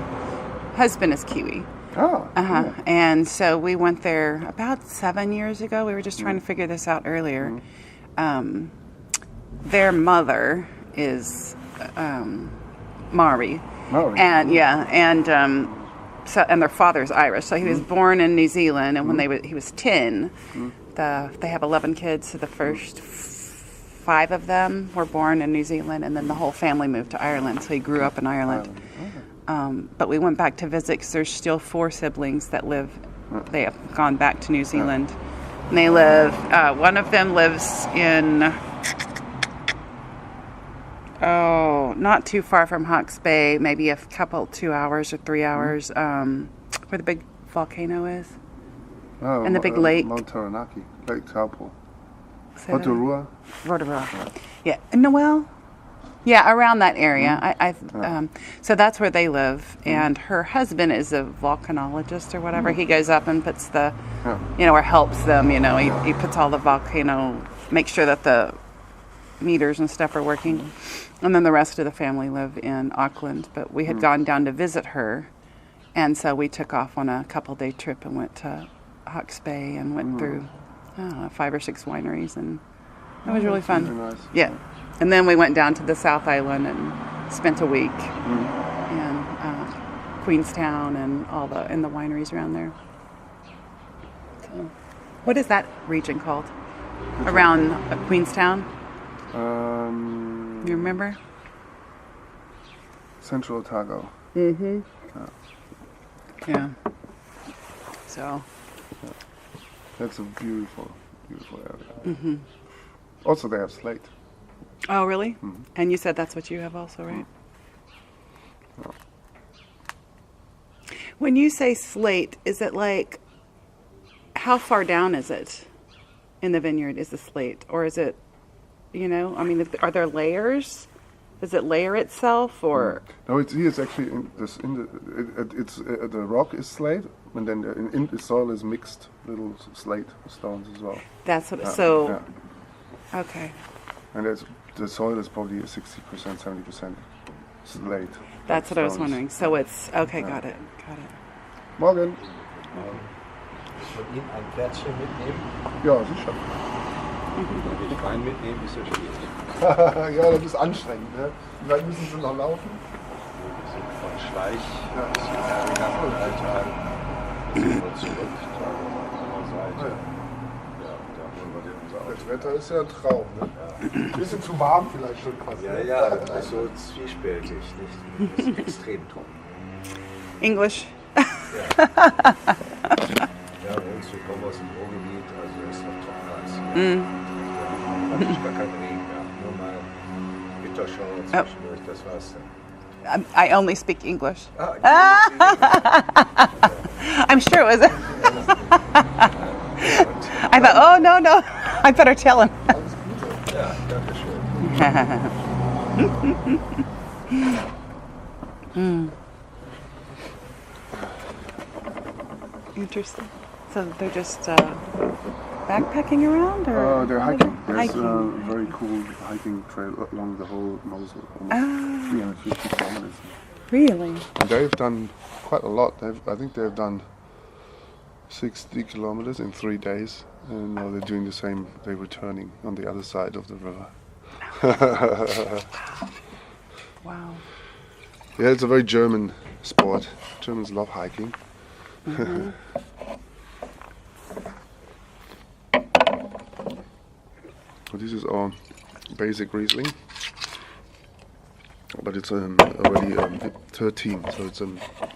husband is Kiwi. Ah, cool. And so we went there about 7 years ago. We were just trying to figure this out earlier. Their mother is Maori. Maori. And so their father's Irish. So he was born in New Zealand, and when he was 10, they have 11 kids. So the first 5 of them were born in New Zealand, and then the whole family moved to Ireland. So he grew up in Ireland. But we went back to visit because there's still 4 siblings that live. They have gone back to New Zealand. And they live, one of them lives in, not too far from Hawke's Bay, maybe 2 hours or 3 hours, where the big volcano is. Oh, and the big lake. Mount Taranaki, Lake Taupo. Say that. Rotorua. Yeah. Noel? Yeah, around that area. So that's where they live. And her husband is a volcanologist or whatever. He goes up and puts or helps them, he puts all the volcano, makes sure that the meters and stuff are working. And then the rest of the family live in Auckland. But we had gone down to visit her. And so we took off on a couple-day trip and went to Hawke's Bay and went through, 5 or 6 wineries. And it was really fun. Really nice. Yeah. And then we went down to the South Island and spent a week in Queenstown and in the wineries around there. So, what is that region called? Around Queenstown? You remember? Central Otago. Mm-hmm. Yeah. So. That's a beautiful, beautiful area. Mm-hmm. Also, they have slate. Oh, really? Mm-hmm. And you said that's what you have also, right? Oh. When you say slate, is it like, how far down is it in the vineyard is the slate? Or is it, are there layers? Does it layer itself, or? No, it's actually the rock is slate, and then in the soil is mixed little slate stones as well. That's what. Okay. And the soil is probably 60%, 70% slate. That's what I was wondering. So it's okay. Got it. Morgen. Von Ihnen ein Pferdchen mitnehmen? Ja, sicher. Wenn ich Wein mitnehmen, ist ja schwierig. Ja, das ist anstrengend. Ne? Wie weit müssen Sie noch laufen? Von Schleich bis nach Alltag, bis wieder zurück, Tage auf der anderen Seite. Ja, da holen wir den unser Auto. Das Wetter ist ja ein Traum. Ne? Ein bisschen zu warm vielleicht schon fast. Ja, also zwiespältig, nicht? Ist extrem trocken. English. Ja. Ja, bei uns, wir kommen aus dem Ruhrgebiet, also ist noch trockener als hier. Praktisch gar kein Regen, nur mal Witterschauer zwischendurch, das war's dann. I only speak English. Ah, I'm sure it was. I thought, oh no, I better tell him. Ja, danke schön. Interesting. So they're just backpacking around, or they're hiking. There's hiking. a very cool hiking trail along the whole Mosel, almost 350 kilometers. Really? And they've done quite a lot. I think they've done 60 kilometers in 3 days, and now they're doing the same. They're returning on the other side of the river. Wow. Yeah, it's a very German sport. Germans love hiking. Mm-hmm. So this is our basic Riesling, but it's already 13, so it's a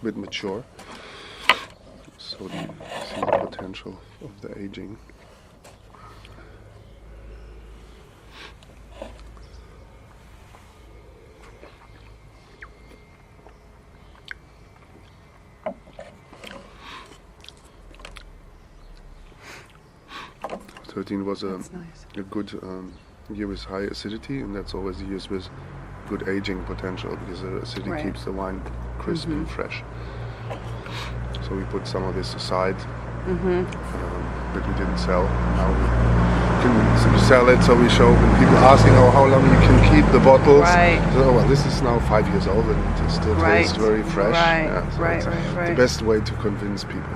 bit mature. So you see the potential of the aging. '13 was a good year with high acidity, and that's always years with good aging potential, because the acidity keeps the wine crisp and fresh. So we put some of this aside, but we didn't sell. Now we can sell it, so we show when people asking, how long you can keep the bottles. Right. So, well, this is now 5 years old and it still tastes very fresh. Right. Yeah, so Right. it's Right. the best way to convince people.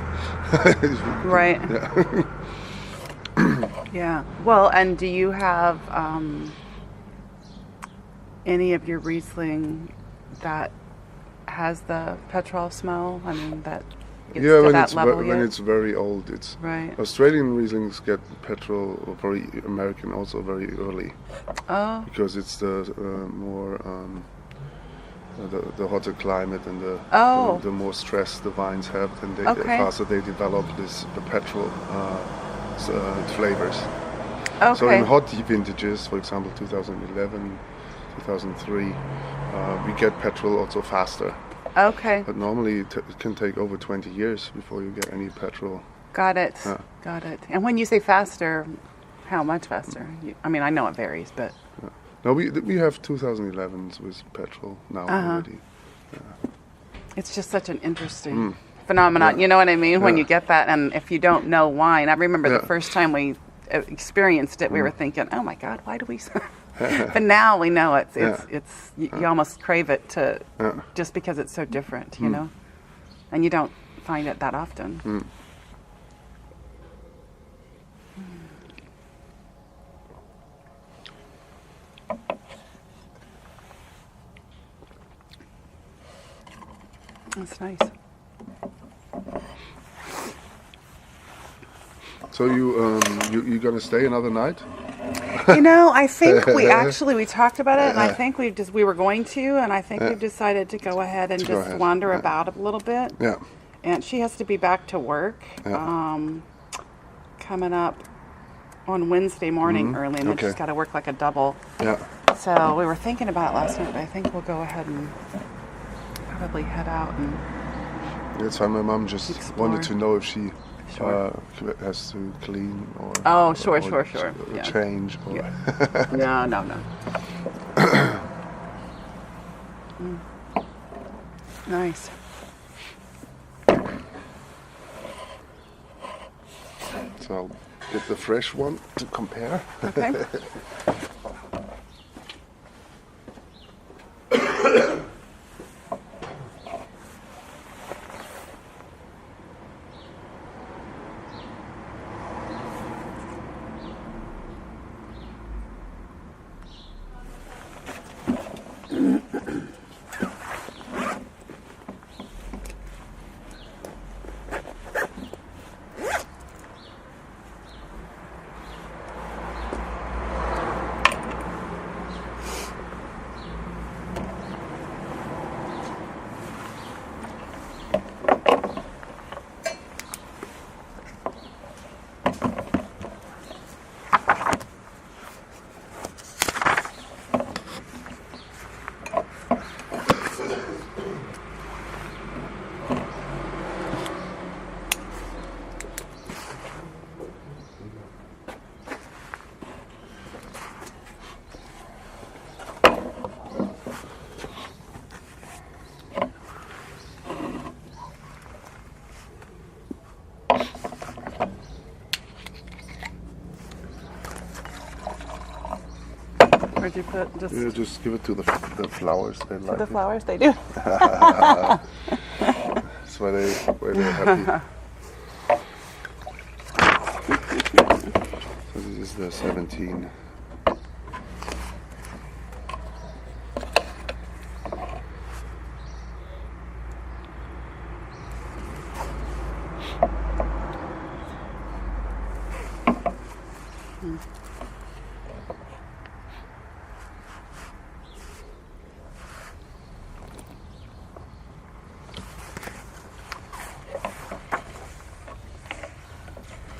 Right. Yeah. Yeah. Well, and do you have any of your Riesling that has the petrol smell? I mean, that gets to that level when yet? it's very old, it's Right. Australian Rieslings get petrol, or very American also very early. Oh. Because it's the more the hotter climate and the more stress the vines have, then the faster they develop the petrol flavors. Okay. So in hot vintages, for example, 2011, 2003, we get petrol also faster. Okay. But normally it can take over 20 years before you get any petrol. Got it. Got it. And when you say faster, how much faster? I mean, I know it varies, but... No, we have 2011s with petrol now already. Yeah. It's just such an interesting phenomenon. You know what I mean? When you get that, and if you don't know wine, I remember the first time we experienced it, we were thinking, "Oh my God, why do we?" But now we know it's you almost crave it to just because it's so different, you know, and you don't find it that often. That's nice. So you gonna stay another night? You know, I think we talked about it, and I think we were going to, and I think we've decided to go ahead and just wander about a little bit. Yeah. And she has to be back to work coming up on Wednesday morning early, and then she's got to work like a double. Yeah. So we were thinking about it last night, but I think we'll go ahead and probably head out and That's why my mom just explore. wanted to know if she has to clean or sure. Or change or No. Nice. So I'll get the fresh one to compare. Okay. Where'd you put? Just give it to the flowers. They like the it. flowers, they do. That's why they're happy. So this is the 17.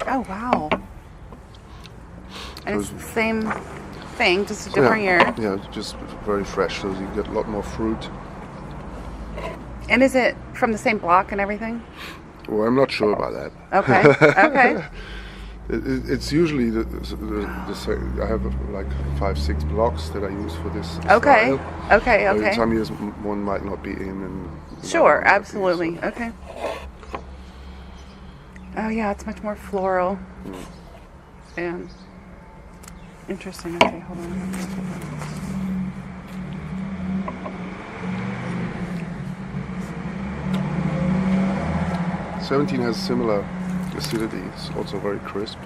Oh, wow. And it's the same thing, just a different year. Yeah, just very fresh, so you get a lot more fruit. And is it from the same block and everything? Well, I'm not sure about that. Okay. It's usually the same. I have like 5-6 blocks that I use for this Okay. style. Okay. Some years one might not be in. And Sure, might not be, absolutely. so. Okay. Oh yeah, it's much more floral. And interesting. Okay, hold on. 17 has similar acidity. It's also very crisp.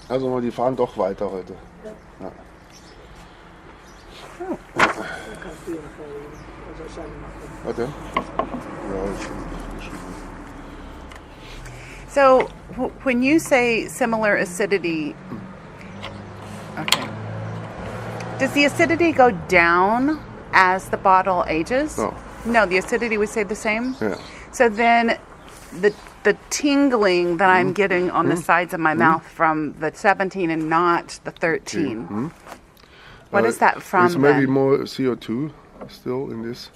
Also die fahren doch weiter heute. Ja. Warte. Ja, schon. So when you say similar acidity, okay, does the acidity go down as the bottle ages? No. No, the acidity would stay the same? Yeah. So then the tingling that I'm getting on the sides of my mouth from the 17 and not the 13, what is that from? It's maybe more CO2 still in this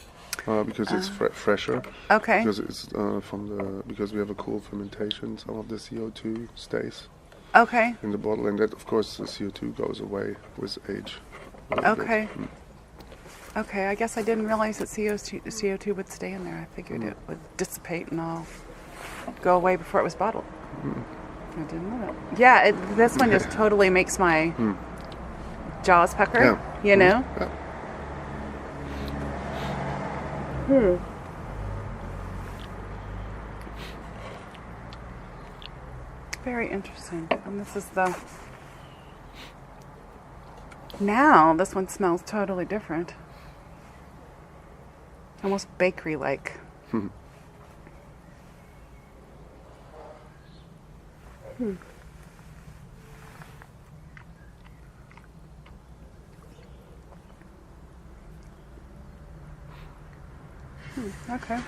because it's fresher. Okay. Because it's because we have a cool fermentation, some of the CO2 stays Okay. in the bottle, and that of course the CO2 goes away with age. Okay. Okay, I guess I didn't realize that CO2 would stay in there. I figured it would dissipate and all go away before it was bottled. I didn't know that. Yeah, this one just totally makes my jaws pucker, you know? Yeah. Very interesting. And this is the... Now, this one smells totally different. Almost bakery-like. Okay.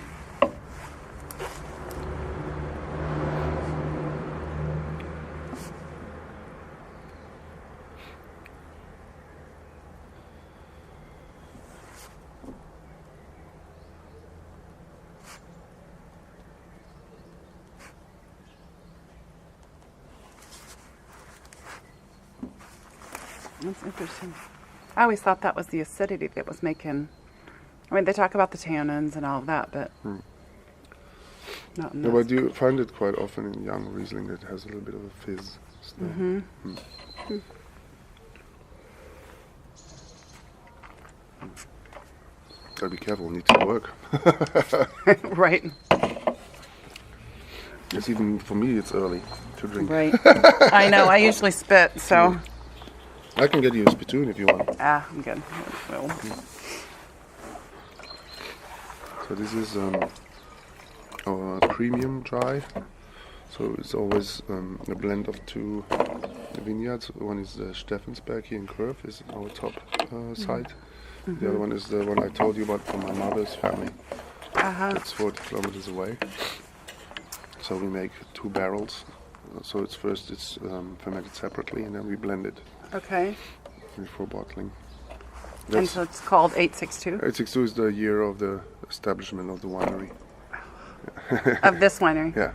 That's interesting. I always thought that was the acidity that was making... I mean, they talk about the tannins and all of that, but not in No, this. but you find it quite often in young Riesling that has a little bit of a fizz still. Gotta be careful, need to work. Right. It's even, for me, it's early to drink. Right. I know. I usually spit, so... I can get you a spittoon if you want. I'm good. Well, So this is our premium dry. So it's always a blend of two vineyards. One is the Steffensberg here in Curve, is our top site. The other one is the one I told you about from my mother's family. It's 40 kilometers away. So we make 2 barrels. So it's fermented separately, and then we blend it okay. before bottling. And so it's called 862? 862 is the year of the establishment of the winery. Of this winery? Yeah.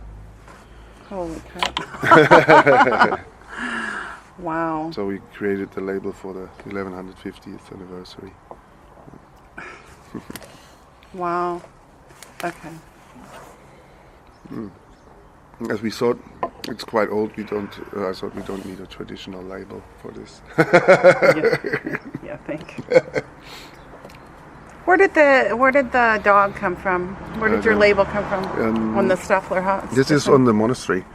Holy crap. Wow. So we created the label for the 1150th anniversary. Wow. Okay. As we thought, it's quite old. I thought we don't need a traditional label for this. Yeah, thank you. Where did the dog come from? Where did your label come from on the Stoffler house? This is on the monastery.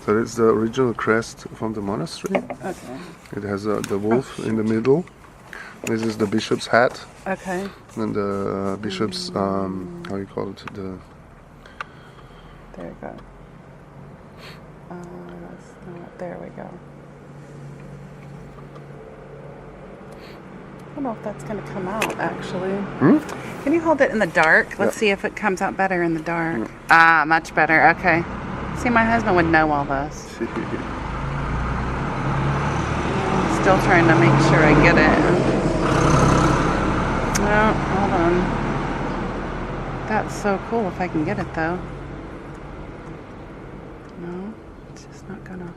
So it's the original crest from the monastery. Okay. It has the wolf in the middle. This is the bishop's hat. Okay. And the bishop's, how you call it? There you go. That's not, there we go. I don't know if that's going to come out, actually. Can you hold it in the dark? Let's see if it comes out better in the dark. Ah, much better. Okay. See, my husband would know all this. Still trying to make sure I get it. No, hold on. That's so cool if I can get it, though. No, it's just not gonna.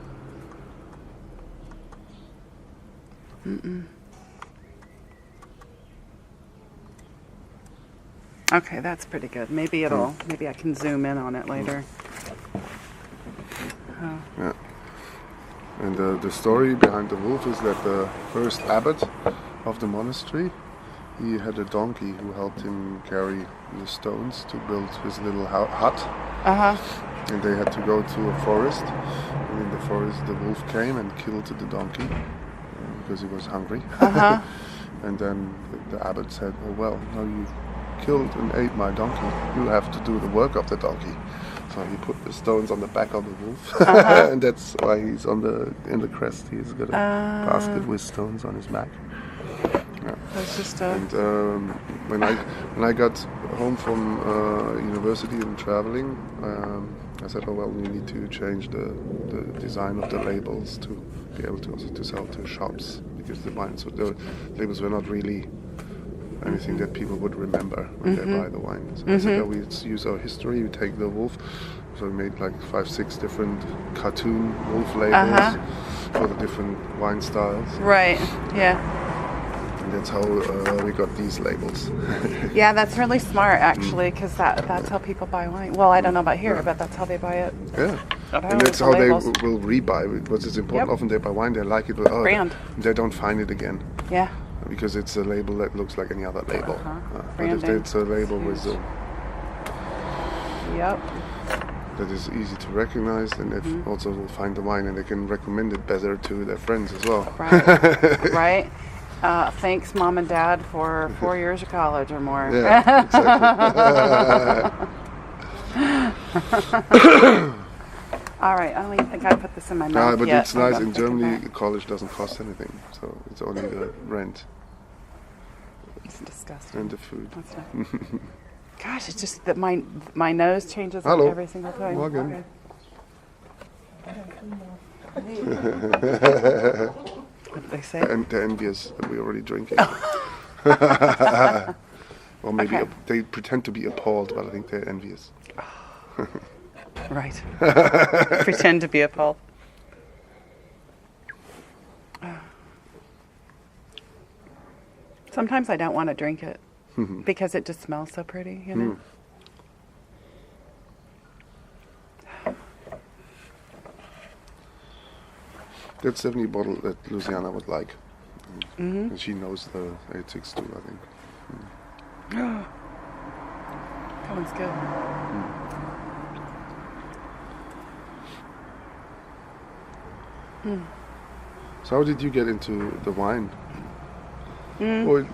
Okay, that's pretty good. Maybe maybe I can zoom in on it later. Yeah. And the story behind the wolf is that the first abbot of the monastery, he had a donkey who helped him carry the stones to build his little hut. And they had to go to a forest. And in the forest, the wolf came and killed the donkey because he was hungry. And then the abbot said, "Oh well, now you killed and ate my donkey. You have to do the work of the donkey." So he put the stones on the back of the wolf, and that's why he's in the crest. He's got a basket with stones on his back. Yeah. That's just And when I got home from university and traveling, I said, oh well, we need to change the design of the labels to be able to also to sell to shops, because the labels were not really anything that people would remember when they buy the wine. So I said, oh, we use our history, we take the wolf. So we made like 5-6 different cartoon wolf labels for the different wine styles. Right, yeah. And that's how we got these labels. Yeah, that's really smart, actually, because that's how people buy wine. Well, I don't know about here, but that's how they buy it. Yeah. And that's how they will rebuy. Because it's important. Often they buy wine, they like it, but brand. They don't find it again. Yeah. Because it's a label that looks like any other label. But if Branding. it's a label with Yep. that is easy to recognize, then they also will find the wine and they can recommend it better to their friends as well. Right. Right. Thanks, Mom and Dad, for 4 years of college or more. Yeah, exactly. All right, I don't even think I put this in my mouth But yet. it's nice. In Germany, college doesn't cost anything, so it's only the rent It's disgusting. and the food. That's not... Gosh, it's just that my nose changes Hello. every single time. Morgen. What did they say? And they're envious that we're already drinking. Or maybe they pretend to be appalled, but I think they're envious. Right. Pretend to be appalled. Sometimes I don't want to drink it because it just smells so pretty, you know? That's definitely a bottle that Luciana would like. And she knows the 862, I think. That one's good. So how did you get into the wine? Or,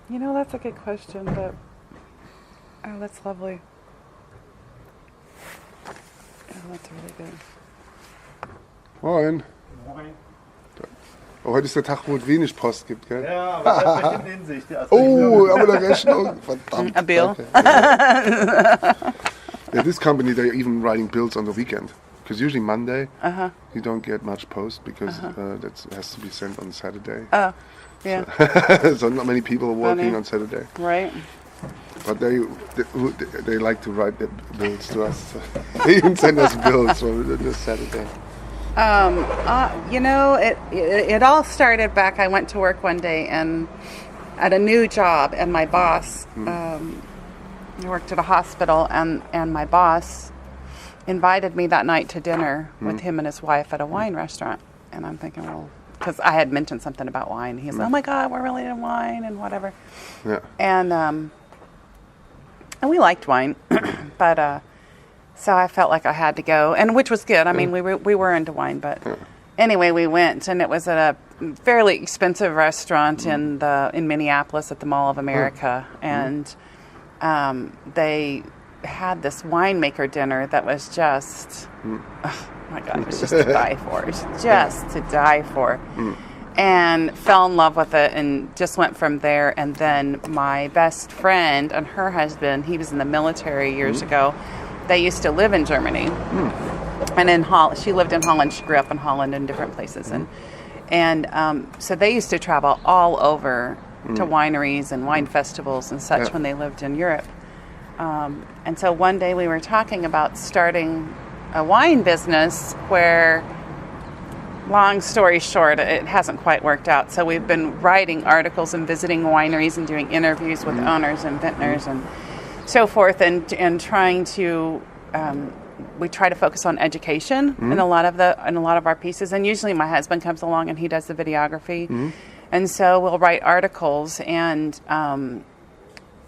You know, that's a good question, but... Oh, that's lovely. Oh, that's really good. Moin. Oh, heute ist der Tag, wo es wenig Post gibt, gell? Ja, aber das hat bestimmt in sich. Oh, aber der Rechnung. Verdammt. A bill. Yeah, this company, they're even writing bills on the weekend. Because usually Monday, you don't get much post because that has to be sent on Saturday. Oh, yeah. So not many people are working Funny. on Saturday. Right. But they like to write the bills to us. They even send us bills for this Saturday. You know, it all started back. I went to work one day and at a new job, and my boss, I worked at a hospital, and my boss invited me that night to dinner with him and his wife at a wine restaurant. And I'm thinking, well, because I had mentioned something about wine. He's like, oh my God, we're really into wine and whatever. Yeah. And we liked wine, but so I felt like I had to go, and which was good. I mean, we were into wine, but anyway, we went, and it was at a fairly expensive restaurant in Minneapolis at the Mall of America, and they had this winemaker dinner that was just, oh my God, it was just to die for. It was just to die for. And fell in love with it and just went from there. And then my best friend and her husband, he was in the military years ago. They used to live in Germany. And in she lived in Holland. She grew up in Holland in different places. And so they used to travel all over to wineries and wine festivals and such when they lived in Europe. And so one day we were talking about starting a wine business where, long story short, it hasn't quite worked out. So we've been writing articles and visiting wineries and doing interviews with owners and vintners and so forth, and trying to we try to focus on education in a lot of our pieces. And usually my husband comes along and he does the videography, and so we'll write articles and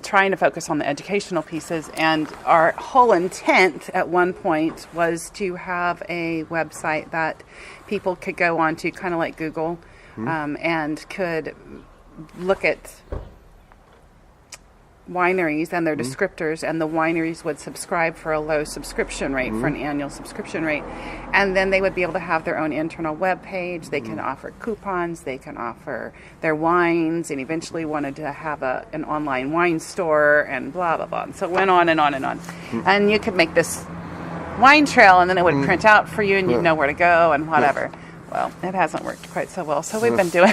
trying to focus on the educational pieces. And our whole intent at one point was to have a website that people could go on to, kind of like Google, and could look at wineries and their descriptors, and the wineries would subscribe for a low subscription rate, for an annual subscription rate, and then they would be able to have their own internal web page. They can offer coupons, they can offer their wines, and eventually wanted to have an online wine store, and blah blah blah. And so it went on and on and on, and you could make this wine trail, and then it would print out for you, and you'd know where to go and whatever. Well, it hasn't worked quite so well, so we've been doing.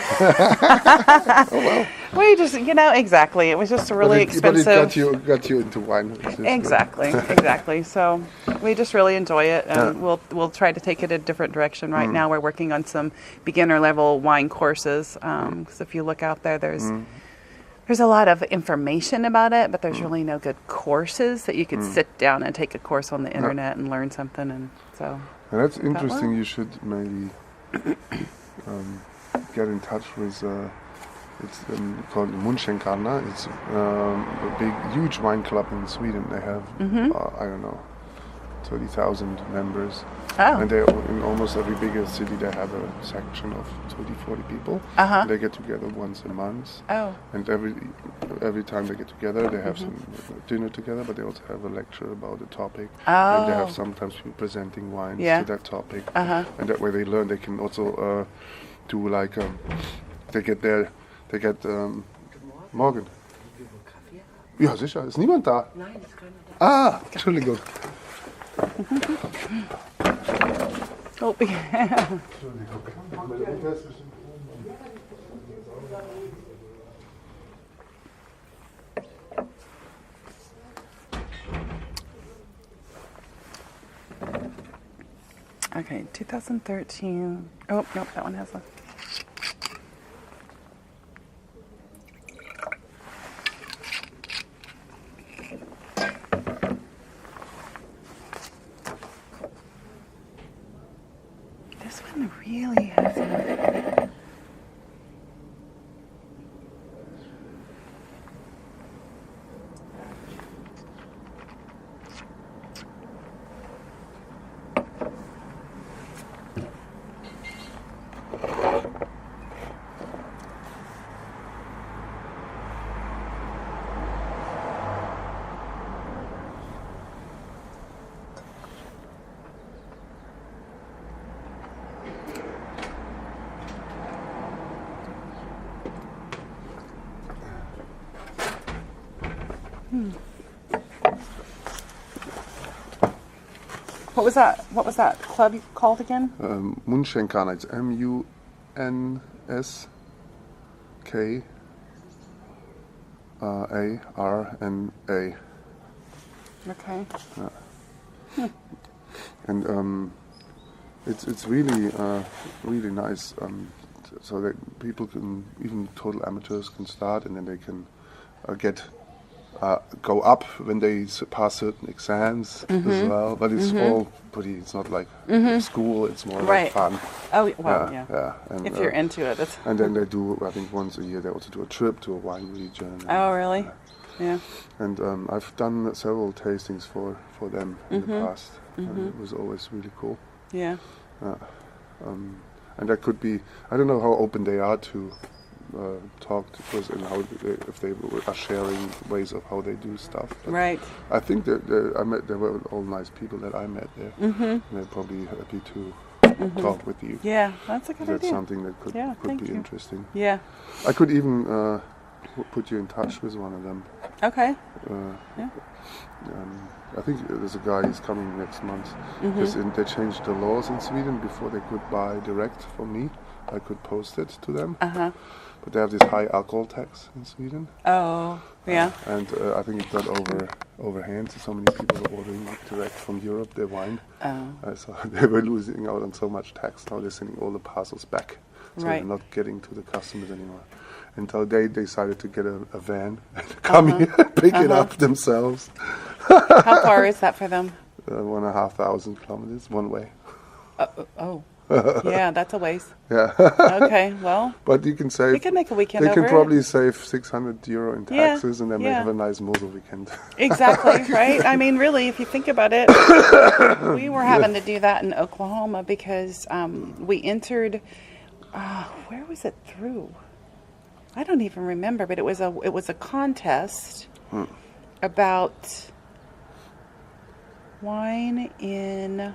We just, exactly. It was just really expensive. But it got you into wine. Exactly. So we just really enjoy it, and we'll try to take it a different direction. Right now, we're working on some beginner level wine courses. Because if you look out there, there's a lot of information about it, but there's really no good courses that you could sit down and take a course on the internet and learn something. And so. And that's interesting. You should maybe get in touch with. It's called Munchenkana. It's a big, huge wine club in Sweden. They have, I don't know, 30,000 members. Oh. And in almost every bigger city they have a section of 30, 40 people. And they get together once a month. Oh. And every time they get together, they have some dinner together, but they also have a lecture about the topic. Oh. And they have sometimes people presenting wines to that topic. And that way they learn. They can also do like, morgen. Ja, sicher. Ist niemand da? Nein, ist keiner da. Ah, Entschuldigung. Oh, yeah. Okay, 2013. Oh, nope, that one has a... This one really has a... What was that club called again? Munchenkana. It's Munskana. Okay. And it's really really nice. So that people can, even total amateurs can start, and then they can go up when they pass certain exams as well. But it's all pretty. It's not like school. It's more like fun. Oh well, yeah. And, if you're into it. It's and then they do. I think once a year they also do a trip to a wine region. Oh really? Yeah. And I've done several tastings for them in the past, and it was always really cool. Yeah. And that could be, I don't know how open they are to talk to us and how if they are sharing ways of how they do stuff. But right. I think there were all nice people that I met there. And they're probably happy to talk with you. Yeah, that's a good idea. That's something that could be interesting. Yeah. I could even put you in touch with one of them. Okay. Yeah. I think there's a guy who's coming next month. Because they changed the laws in Sweden. Before they could buy direct from me, I could post it to them. But they have this high alcohol tax in Sweden. Oh, yeah. And I think it got overhand. So many people were ordering direct from Europe their wine. So they were losing out on so much tax. Now they're sending all the parcels back. So they're not getting to the customers anymore. Until they decided to get a van and come here and pick it up themselves. How far is that for them? 1,500 kilometers one way. Yeah, that's a ways. Yeah. Okay, well. But you can save. We can make a weekend They over can probably save €600 in taxes, and then they yeah. have a nice Mosel weekend. Exactly, right? I mean, really, if you think about it, we were having to do that in Oklahoma because we entered. Where was it through? I don't even remember, but it was a contest. about wine in...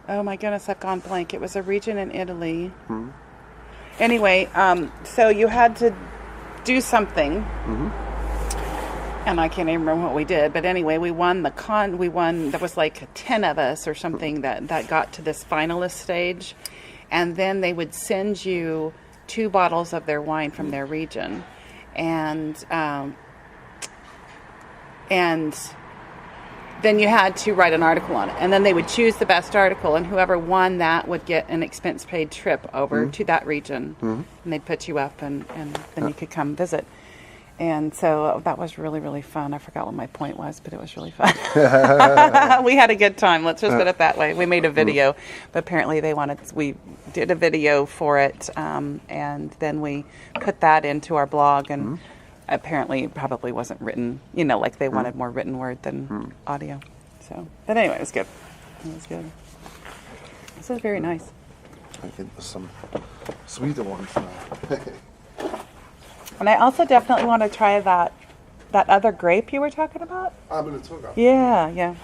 Oh my goodness, I've gone blank. It was a region in Italy. Anyway, so you had to do something. And I can't even remember what we did. But anyway, we won there was like 10 of us or something that got to this finalist stage. And then they would send you 2 bottles of their wine from their region. And then you had to write an article on it. And then they would choose the best article, and whoever won that would get an expense-paid trip over to that region. And they'd put you up, and then you could come visit. And so that was really, really fun. I forgot what my point was, but it was really fun. We had a good time. Let's just put it that way. We made a video, but apparently we did a video for it, and then we put that into our blog, and apparently it probably wasn't written, like they wanted more written word than audio. So, but anyway, it was good. It was good. This is very nice. I get some sweeter ones now. And I also definitely want to try that other grape you were talking about. Abelitoga. Yeah.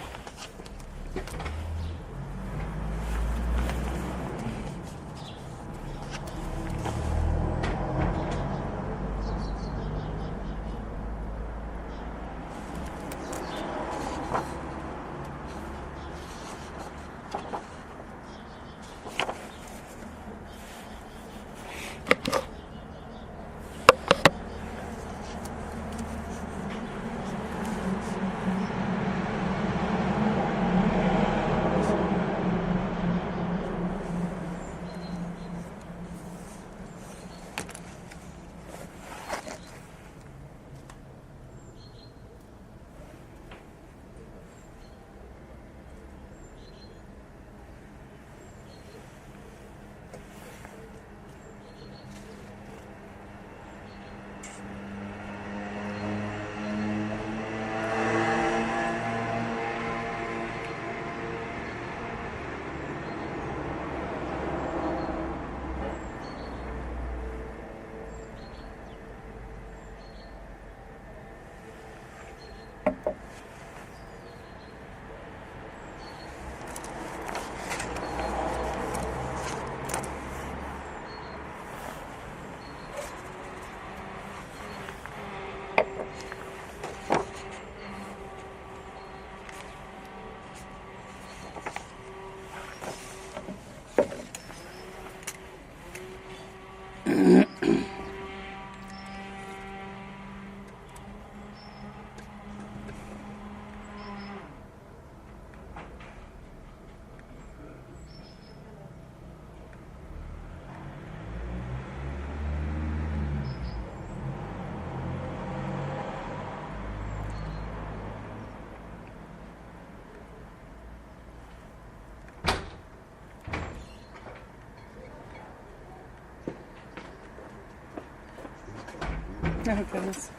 Oh, goodness.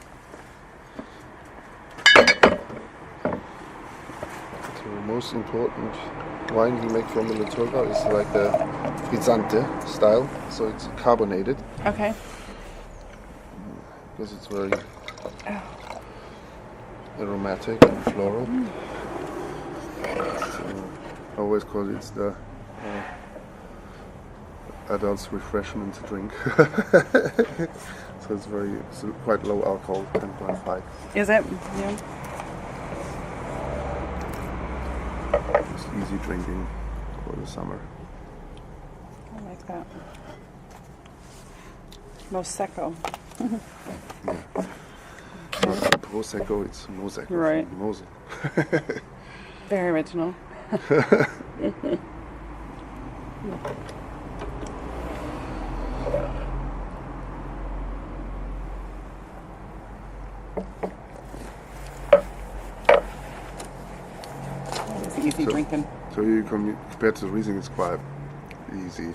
The most important wine you make from Abelitoga is like the frizzante style, so it's carbonated. Okay. Because it's very aromatic and floral. So I always call it the adults' refreshment drink. So it's quite low alcohol, 10.5. Is it? Yeah. It's easy drinking for the summer. I like that. Prosecco. It's not Prosecco, it's Mosecco. Right. From Mosel. Very original. It's easy drinking. So you compared to the Riesling, it's quite easy.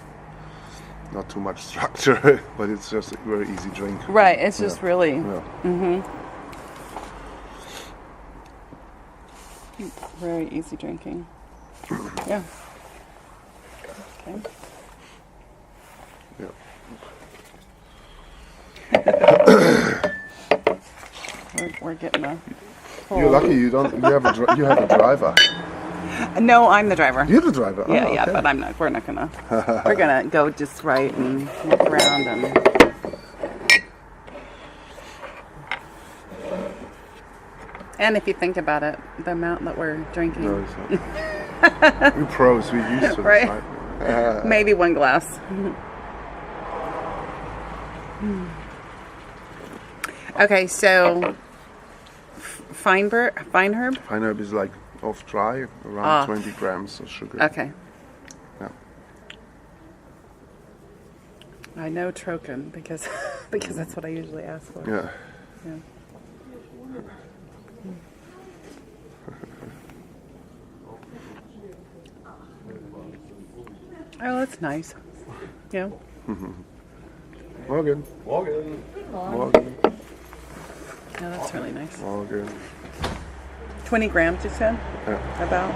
Not too much structure, but it's just a very easy drink. Right, it's just really... Yeah. Very easy drinking. Yeah. Okay. Yeah. we're getting a full... You're lucky you have a driver. No, I'm the driver. You're the driver. Oh, Yeah, okay. but we're not gonna. We're gonna go just right and look around and. And if you think about it, the amount that we're drinking, No, it's not. We're pros. We're used to Right. this, right? maybe one glass. Okay, so fine herb. Fine herb is like off dry, around 20 grams of sugar. Okay. Yeah. I know Trocan because that's what I usually ask for. Yeah. Yeah. Oh, that's nice. Yeah. Morgen. Morgen. Morgen. Yeah, that's really nice. Morgen. 20 grams, you said? Yeah. About?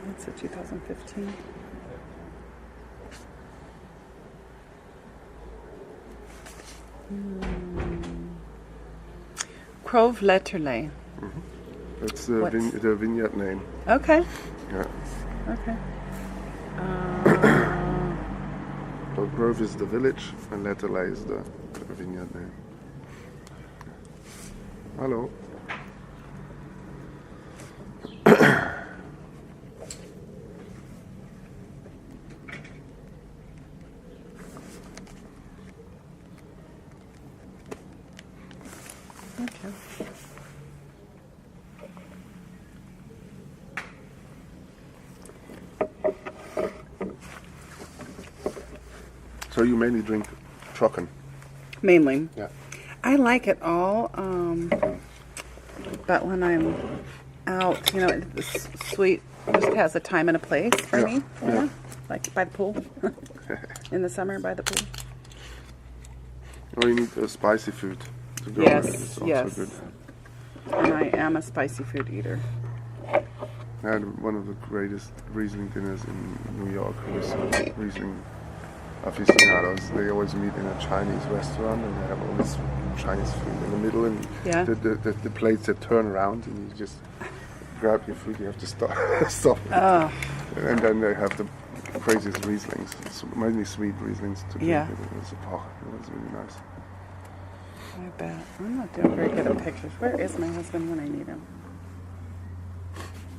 That's a 2015. Crove Letterley. That's the vineyard name. Okay. Yeah. Okay. So Grove is the village, and Letterley is the vineyard name. Hello. Okay. So you mainly drink Trocken? Mainly. Yeah. I like it all, but when I'm out, the sweet just has a time and a place for Yeah, me. yeah. Like by the pool. In the summer by the pool. Or you need a spicy food to go Yes, with it. It's also yes. good. And I am a spicy food eater. I had one of the greatest Riesling dinners in New York with some Riesling aficionados. They always meet in a Chinese restaurant and they have all this Chinese food in the middle and Yeah. the plates that turn around and you just grab your food, you have to stop. stop. Oh, And then they have the craziest Rieslings. It's mainly sweet Rieslings to drink. Yeah. It was really nice. I bet. I'm not doing very good at pictures. Where is my husband when I need him?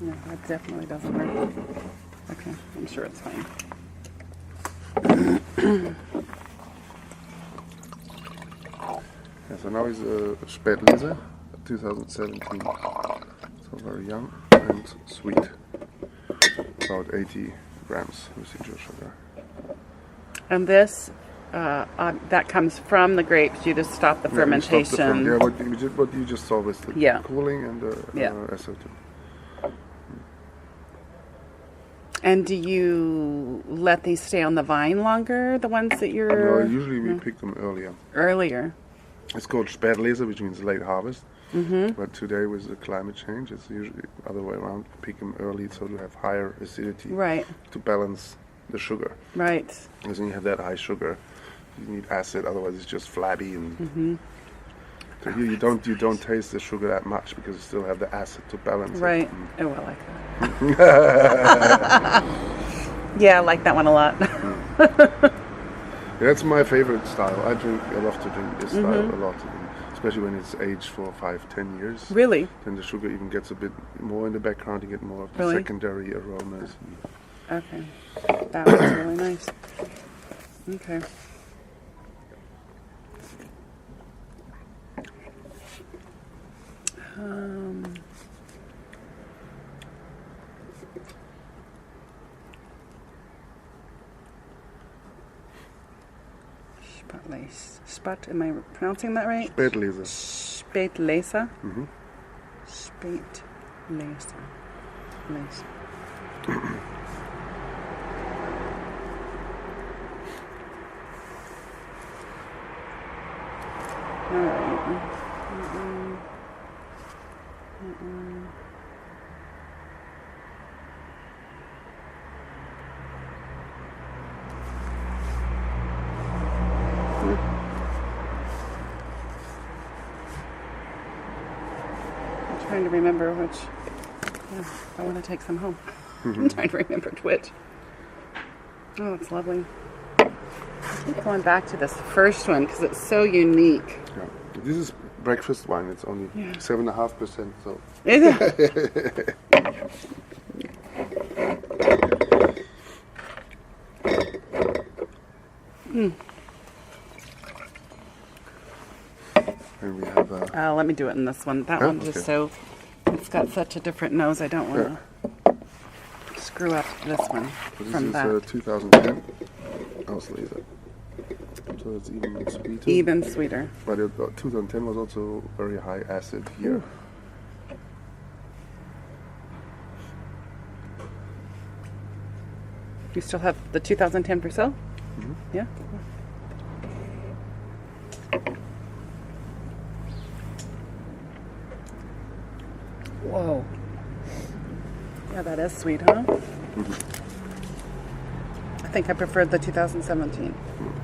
No, that definitely doesn't work. Okay, I'm sure it's fine. Yeah, so now he's a Spätlese, 2017. So very young and sweet. About 80 grams residual sugar. And this, that comes from the grapes. You just stop the Yeah, we stopped the fermentation. what you just saw was the Yeah. cooling and the Yeah. SO2. And do you let these stay on the vine longer? The ones that No, you're usually we pick them earlier. earlier. It's called Spätlese, which means late harvest. But today with the climate change, it's usually the other way around. Pick them early so to have higher acidity Right, to balance the sugar. right. Because when you have that high sugar, you need acid. Otherwise, it's just flabby. And so here you don't taste the sugar that much because you still have the acid to balance Right. it. Oh, I like that. Yeah, I like that one a lot. Yeah, that's my favorite style. I love to drink this style a lot, especially when it's aged for 5, 10 years. Really? Then the sugar even gets a bit more in the background. You get more of the Really? secondary aromas. Okay. That was really nice. Okay. Am I pronouncing that right? Spätlese. Spätlese. Mhm. Spätlese. Nice. All right. trying to remember which. Yeah, I want to take some home. I'm trying to remember which. Oh, it's lovely. I keep going back to this first one because it's so unique. Yeah. This is breakfast wine. It's only 7.5%. So. Is it? And we have Let me do it in this one. That one just so it's got such a different nose. I don't want to screw up this one from that. This is 2010 Auslese. So it's even sweeter. Even sweeter. But 2010 was also very high acid here. Ooh. You still have the 2010 for sale? Mm-hmm. Yeah. Whoa. Yeah, that is sweet, huh? Mm-hmm. I think I preferred the 2017.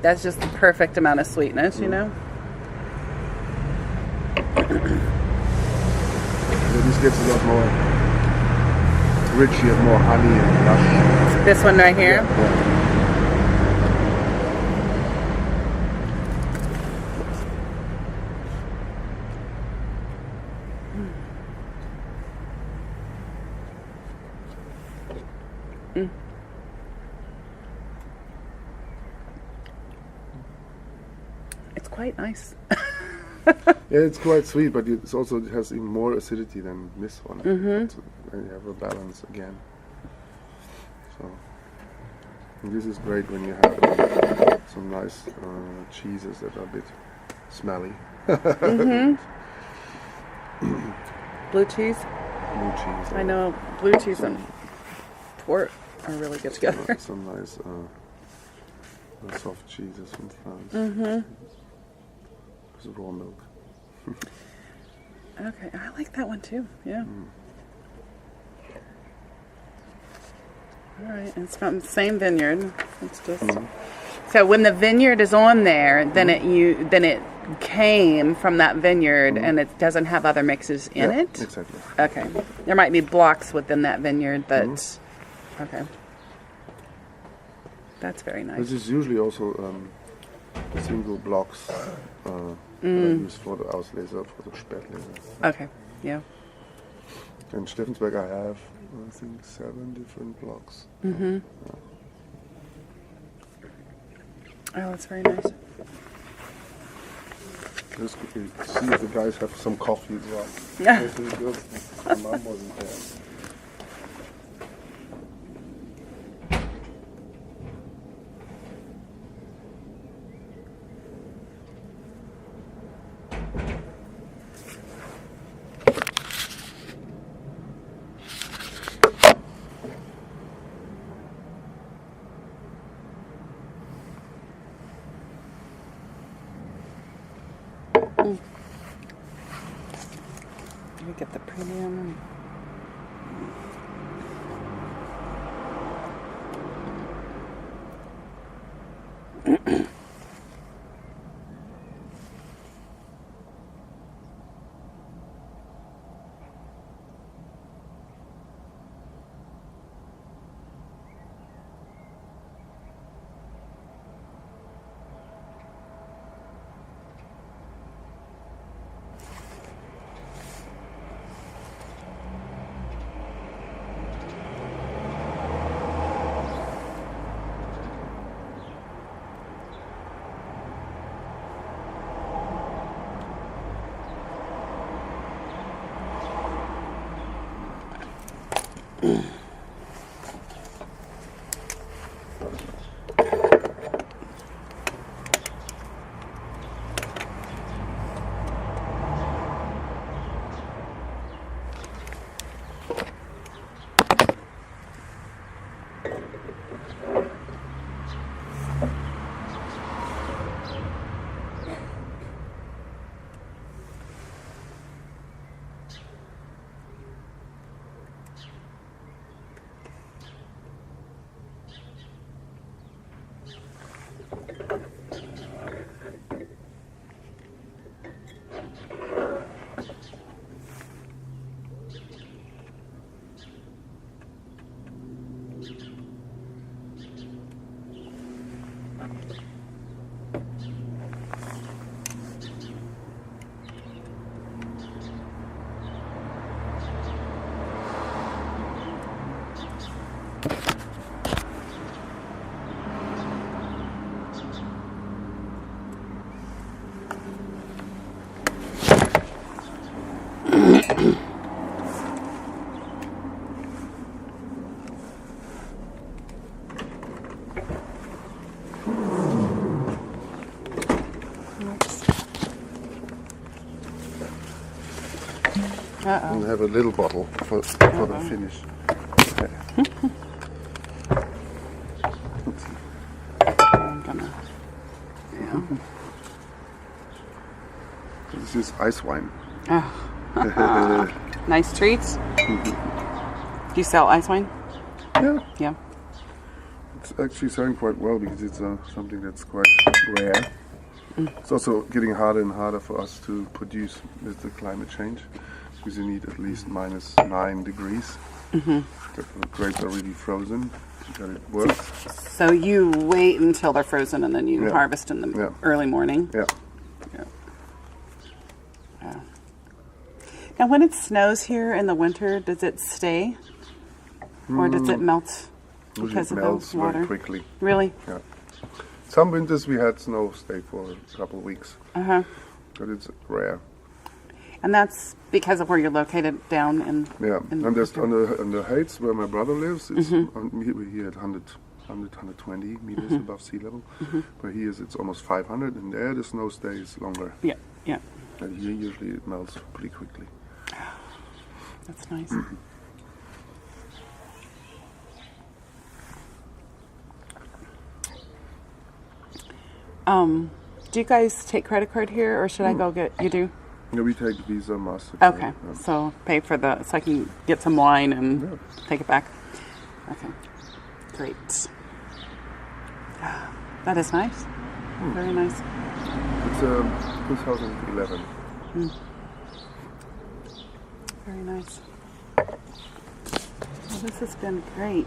That's just the perfect amount of sweetness, you know? So this gets a lot more rich. You have more honey and lush. This one right here? Yeah. It's quite nice. Yeah, it's quite sweet, but it has even more acidity than this one. And you have a balance again. So, and this is great when you have some nice cheeses that are a bit smelly. Blue cheese? Blue cheese. I know blue cheese and port are really good together. Some nice soft cheeses from France. With raw milk. Okay, I like that one too. Yeah. All right, it's from the same vineyard. It's just so when the vineyard is on there, then it came from that vineyard, and it doesn't have other mixes in it. Exactly. Okay, there might be blocks within that vineyard that. Okay, that's very nice. This is usually also single blocks that I use for the Auslese, for the Spätlese. Okay, yeah. In Steffensberg I have, I think, 7 different blocks. Oh, that's very nice. Just see if the guys have some coffee as well. Yeah. This is good. My mom wasn't there. We get the premium. And have a little bottle for the finish. Okay. I'm gonna. Yeah. This is ice wine. Nice treats. Do you sell ice wine? Yeah. Yeah. It's actually selling quite well because it's something that's quite rare. It's also getting harder and harder for us to produce with the climate change because you need at least -9 degrees. The grapes are really frozen. That it works. So you wait until they're frozen and then you harvest in the early morning? Yeah. Yeah. Now when it snows here in the winter, does it stay? Or does it melt because It of melts the water? very quickly. Really? Yeah. Some winters we had snow stay for a couple of weeks, but it's rare. And that's because of where you're located down in... Yeah, and there's on the heights where my brother lives, it's he at 120 meters above sea level. Where he is, it's almost 500, and there the snow stays longer. Yeah, yeah. And here usually it melts pretty quickly. That's nice. Do you guys take credit card here, or should I go get? You do? Yeah, we take Visa, MasterCard. Okay, so pay for so I can get some wine and take it back. Okay, great. That is nice. Very nice. It's 2011. Very nice. Well, this has been great.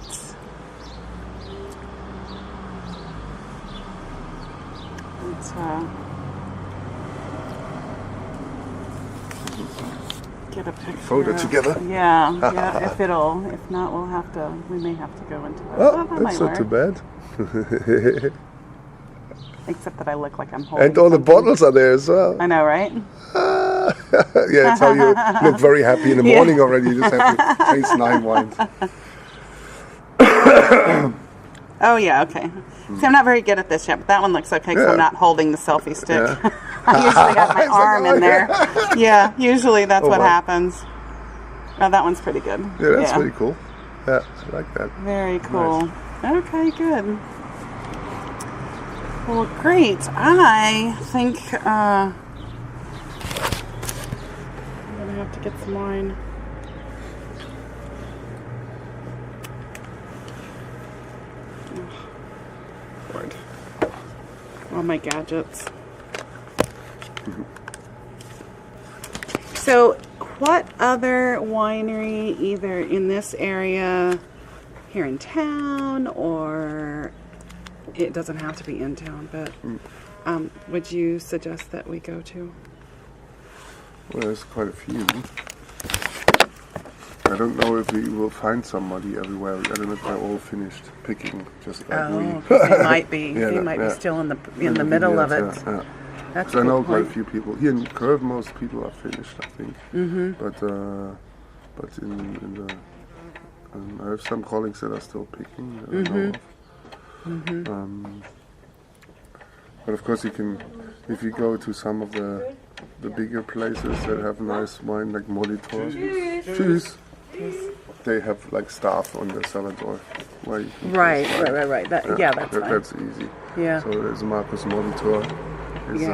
Let's get a picture. Photo together. Yeah, yeah. If not, we may have to go into that. Oh, that that's not too bad. Except that I look like I'm holding And all the something. bottles are there as well. I know, right? Yeah, that's how you look very happy in the morning already. You just have to taste 9 wines. Oh, yeah, okay. See, I'm not very good at this yet, but that one looks okay because I'm not holding the selfie stick. I usually have my arm in there. Yeah, usually that's what happens. Oh, that one's pretty good. Yeah, that's pretty cool. Yeah, I like that. Very cool. Nice. Okay, good. Well, great. I think I'm going to have to get some wine. Lord. All my gadgets. So, what other winery, either in this area, here in town, or it doesn't have to be in town, but would you suggest that we go to? Well, there's quite a few. I don't know if we will find somebody everywhere. I don't know if they're all finished picking, just like we. They might be. Yeah, they might be still in the middle of it. Yeah. That's I know quite a few people here in Curve. Most people are finished, I think. But in the I have some colleagues that are still picking. That I know of. But of course, you can, if you go to some of the bigger places that have nice wine, like Molitor. Cheers. They have like staff on the cellar door. Where you can Right. That's fine. That's easy. Yeah. So there's Marcus Molitor. It's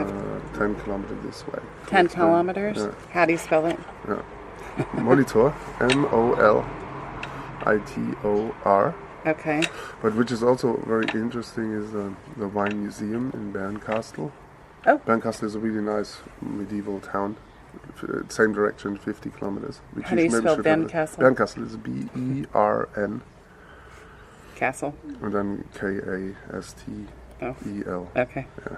10 kilometers this way. 10 kilometers? Yeah. How do you spell it? Yeah. Molitor. Molitor. Okay. But which is also very interesting is the wine museum in Bernkastel. Oh. Bernkastel is a really nice medieval town. Same direction, 50 kilometers. How do you spell Bernkastel? Bernkastel is B-E-R-N. Castle. And then K-A-S-T-E-L. Okay. Yeah.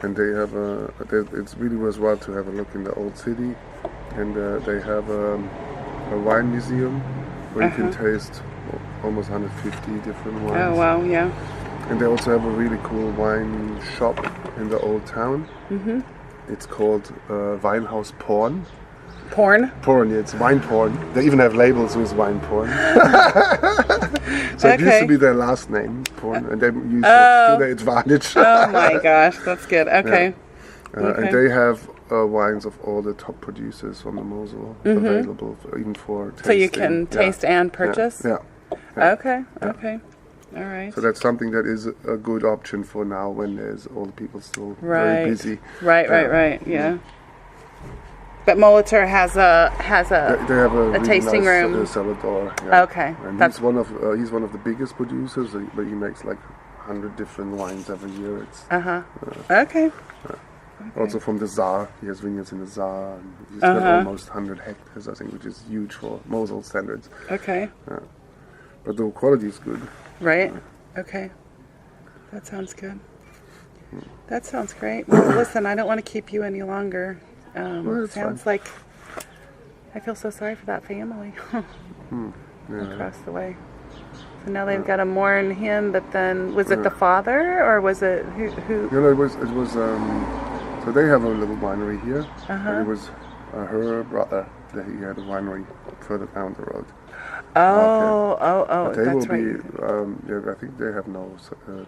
And they have it's really worthwhile to have a look in the old city. And they have a wine museum where you can taste almost 150 different wines. Oh, wow, yeah. And they also have a really cool wine shop in the old town. It's called Weinhaus Porn. Porn? Porn, yeah, it's wine porn. They even have labels with wine porn. So it used to be their last name, porn, and they used it to their advantage. Oh my gosh, that's good. Okay. Okay. And they have wines of all the top producers from the Mosel available, even for tasting. So you can taste and purchase? Yeah. Okay, okay. All right. So that's something that is a good option for now when there's all the people still very busy. Right. Yeah. But Molitor has a They have a really tasting nice, room. cellar door. Yeah. Okay. And That's he's one of the biggest producers, but he makes like 100 different wines every year. It's okay. also from the Saar. He has vineyards in the Saar. And he's got almost 100 hectares, I think, which is huge for Mosel standards. Okay. But the quality is good. Right. Okay. That sounds good. That sounds great. Well, listen, I don't want to keep you any longer. Sounds like I feel so sorry for that family across the way. So now they've got to mourn him, but then was it the father or was it who? You know, it was. So they have a little winery here, and it was her brother that he had a winery further down the road. Oh, But they that's will right. be. I think they have no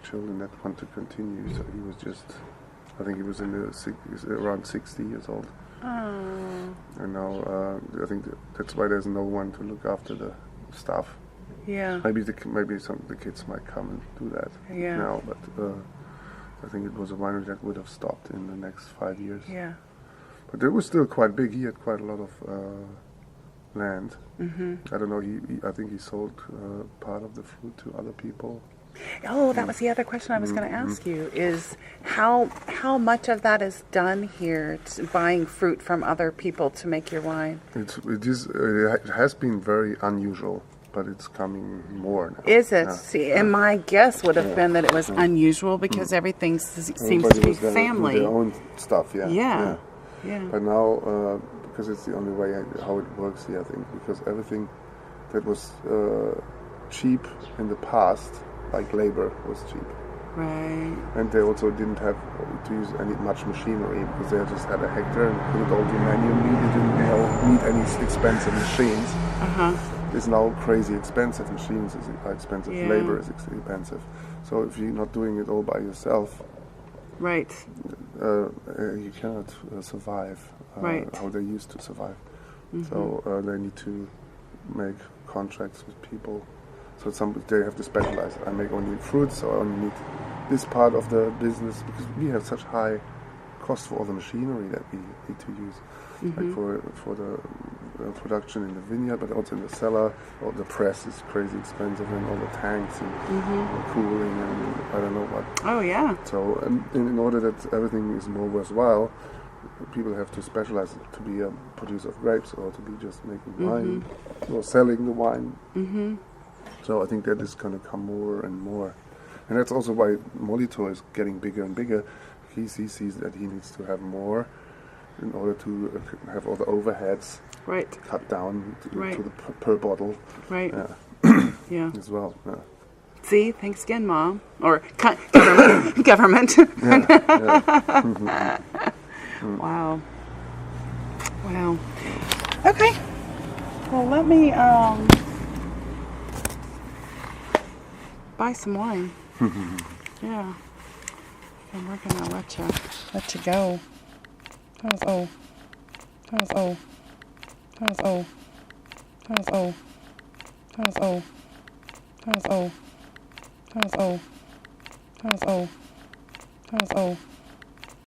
children that want to continue. So he was just. I think he was around 60 years old. Oh. And now I think that's why there's no one to look after the staff. Yeah. Maybe some of the kids might come and do that now, but I think it was a winery that would have stopped in the next 5 years. Yeah. But it was still quite big. He had quite a lot of land. I don't know. I think he sold part of the fruit to other people. Oh, that was the other question I was going to ask you, is how much of that is done here, buying fruit from other people to make your wine? It has been very unusual, but it's coming more now. Is it? See, and my guess would have been that it was unusual because everything seems to be family. Their own stuff, Yeah. But now, because it's the only way how it works here, I think, because everything that was cheap in the past, like labor, was cheap. Right. And they also didn't have to use much machinery because they just had a hectare and put it all to manually. They didn't need any expensive machines. It's now crazy expensive. Machines are expensive. Labor is expensive. So if you're not doing it all by yourself, right, you cannot survive how they used to survive. So they need to make contracts with people. So they have to specialize. I make only fruits, so I only need this part of the business because we have such high cost for all the machinery that we need to use, like for the production in the vineyard, but also in the cellar. All the press is crazy expensive, and all the tanks and the cooling and I don't know what. Oh yeah. So in order that everything is more worthwhile, people have to specialize to be a producer of grapes or to be just making wine or selling the wine. So I think that is going to come more and more. And that's also why Molitor is getting bigger and bigger. He sees that he needs to have more in order to have all the overheads cut down to the per bottle. Right. Yeah. As well. Yeah. See, thanks again, Mom. Or government. Wow. Wow. Okay. Well, let me buy some wine. Yeah. And we're gonna let you go. That was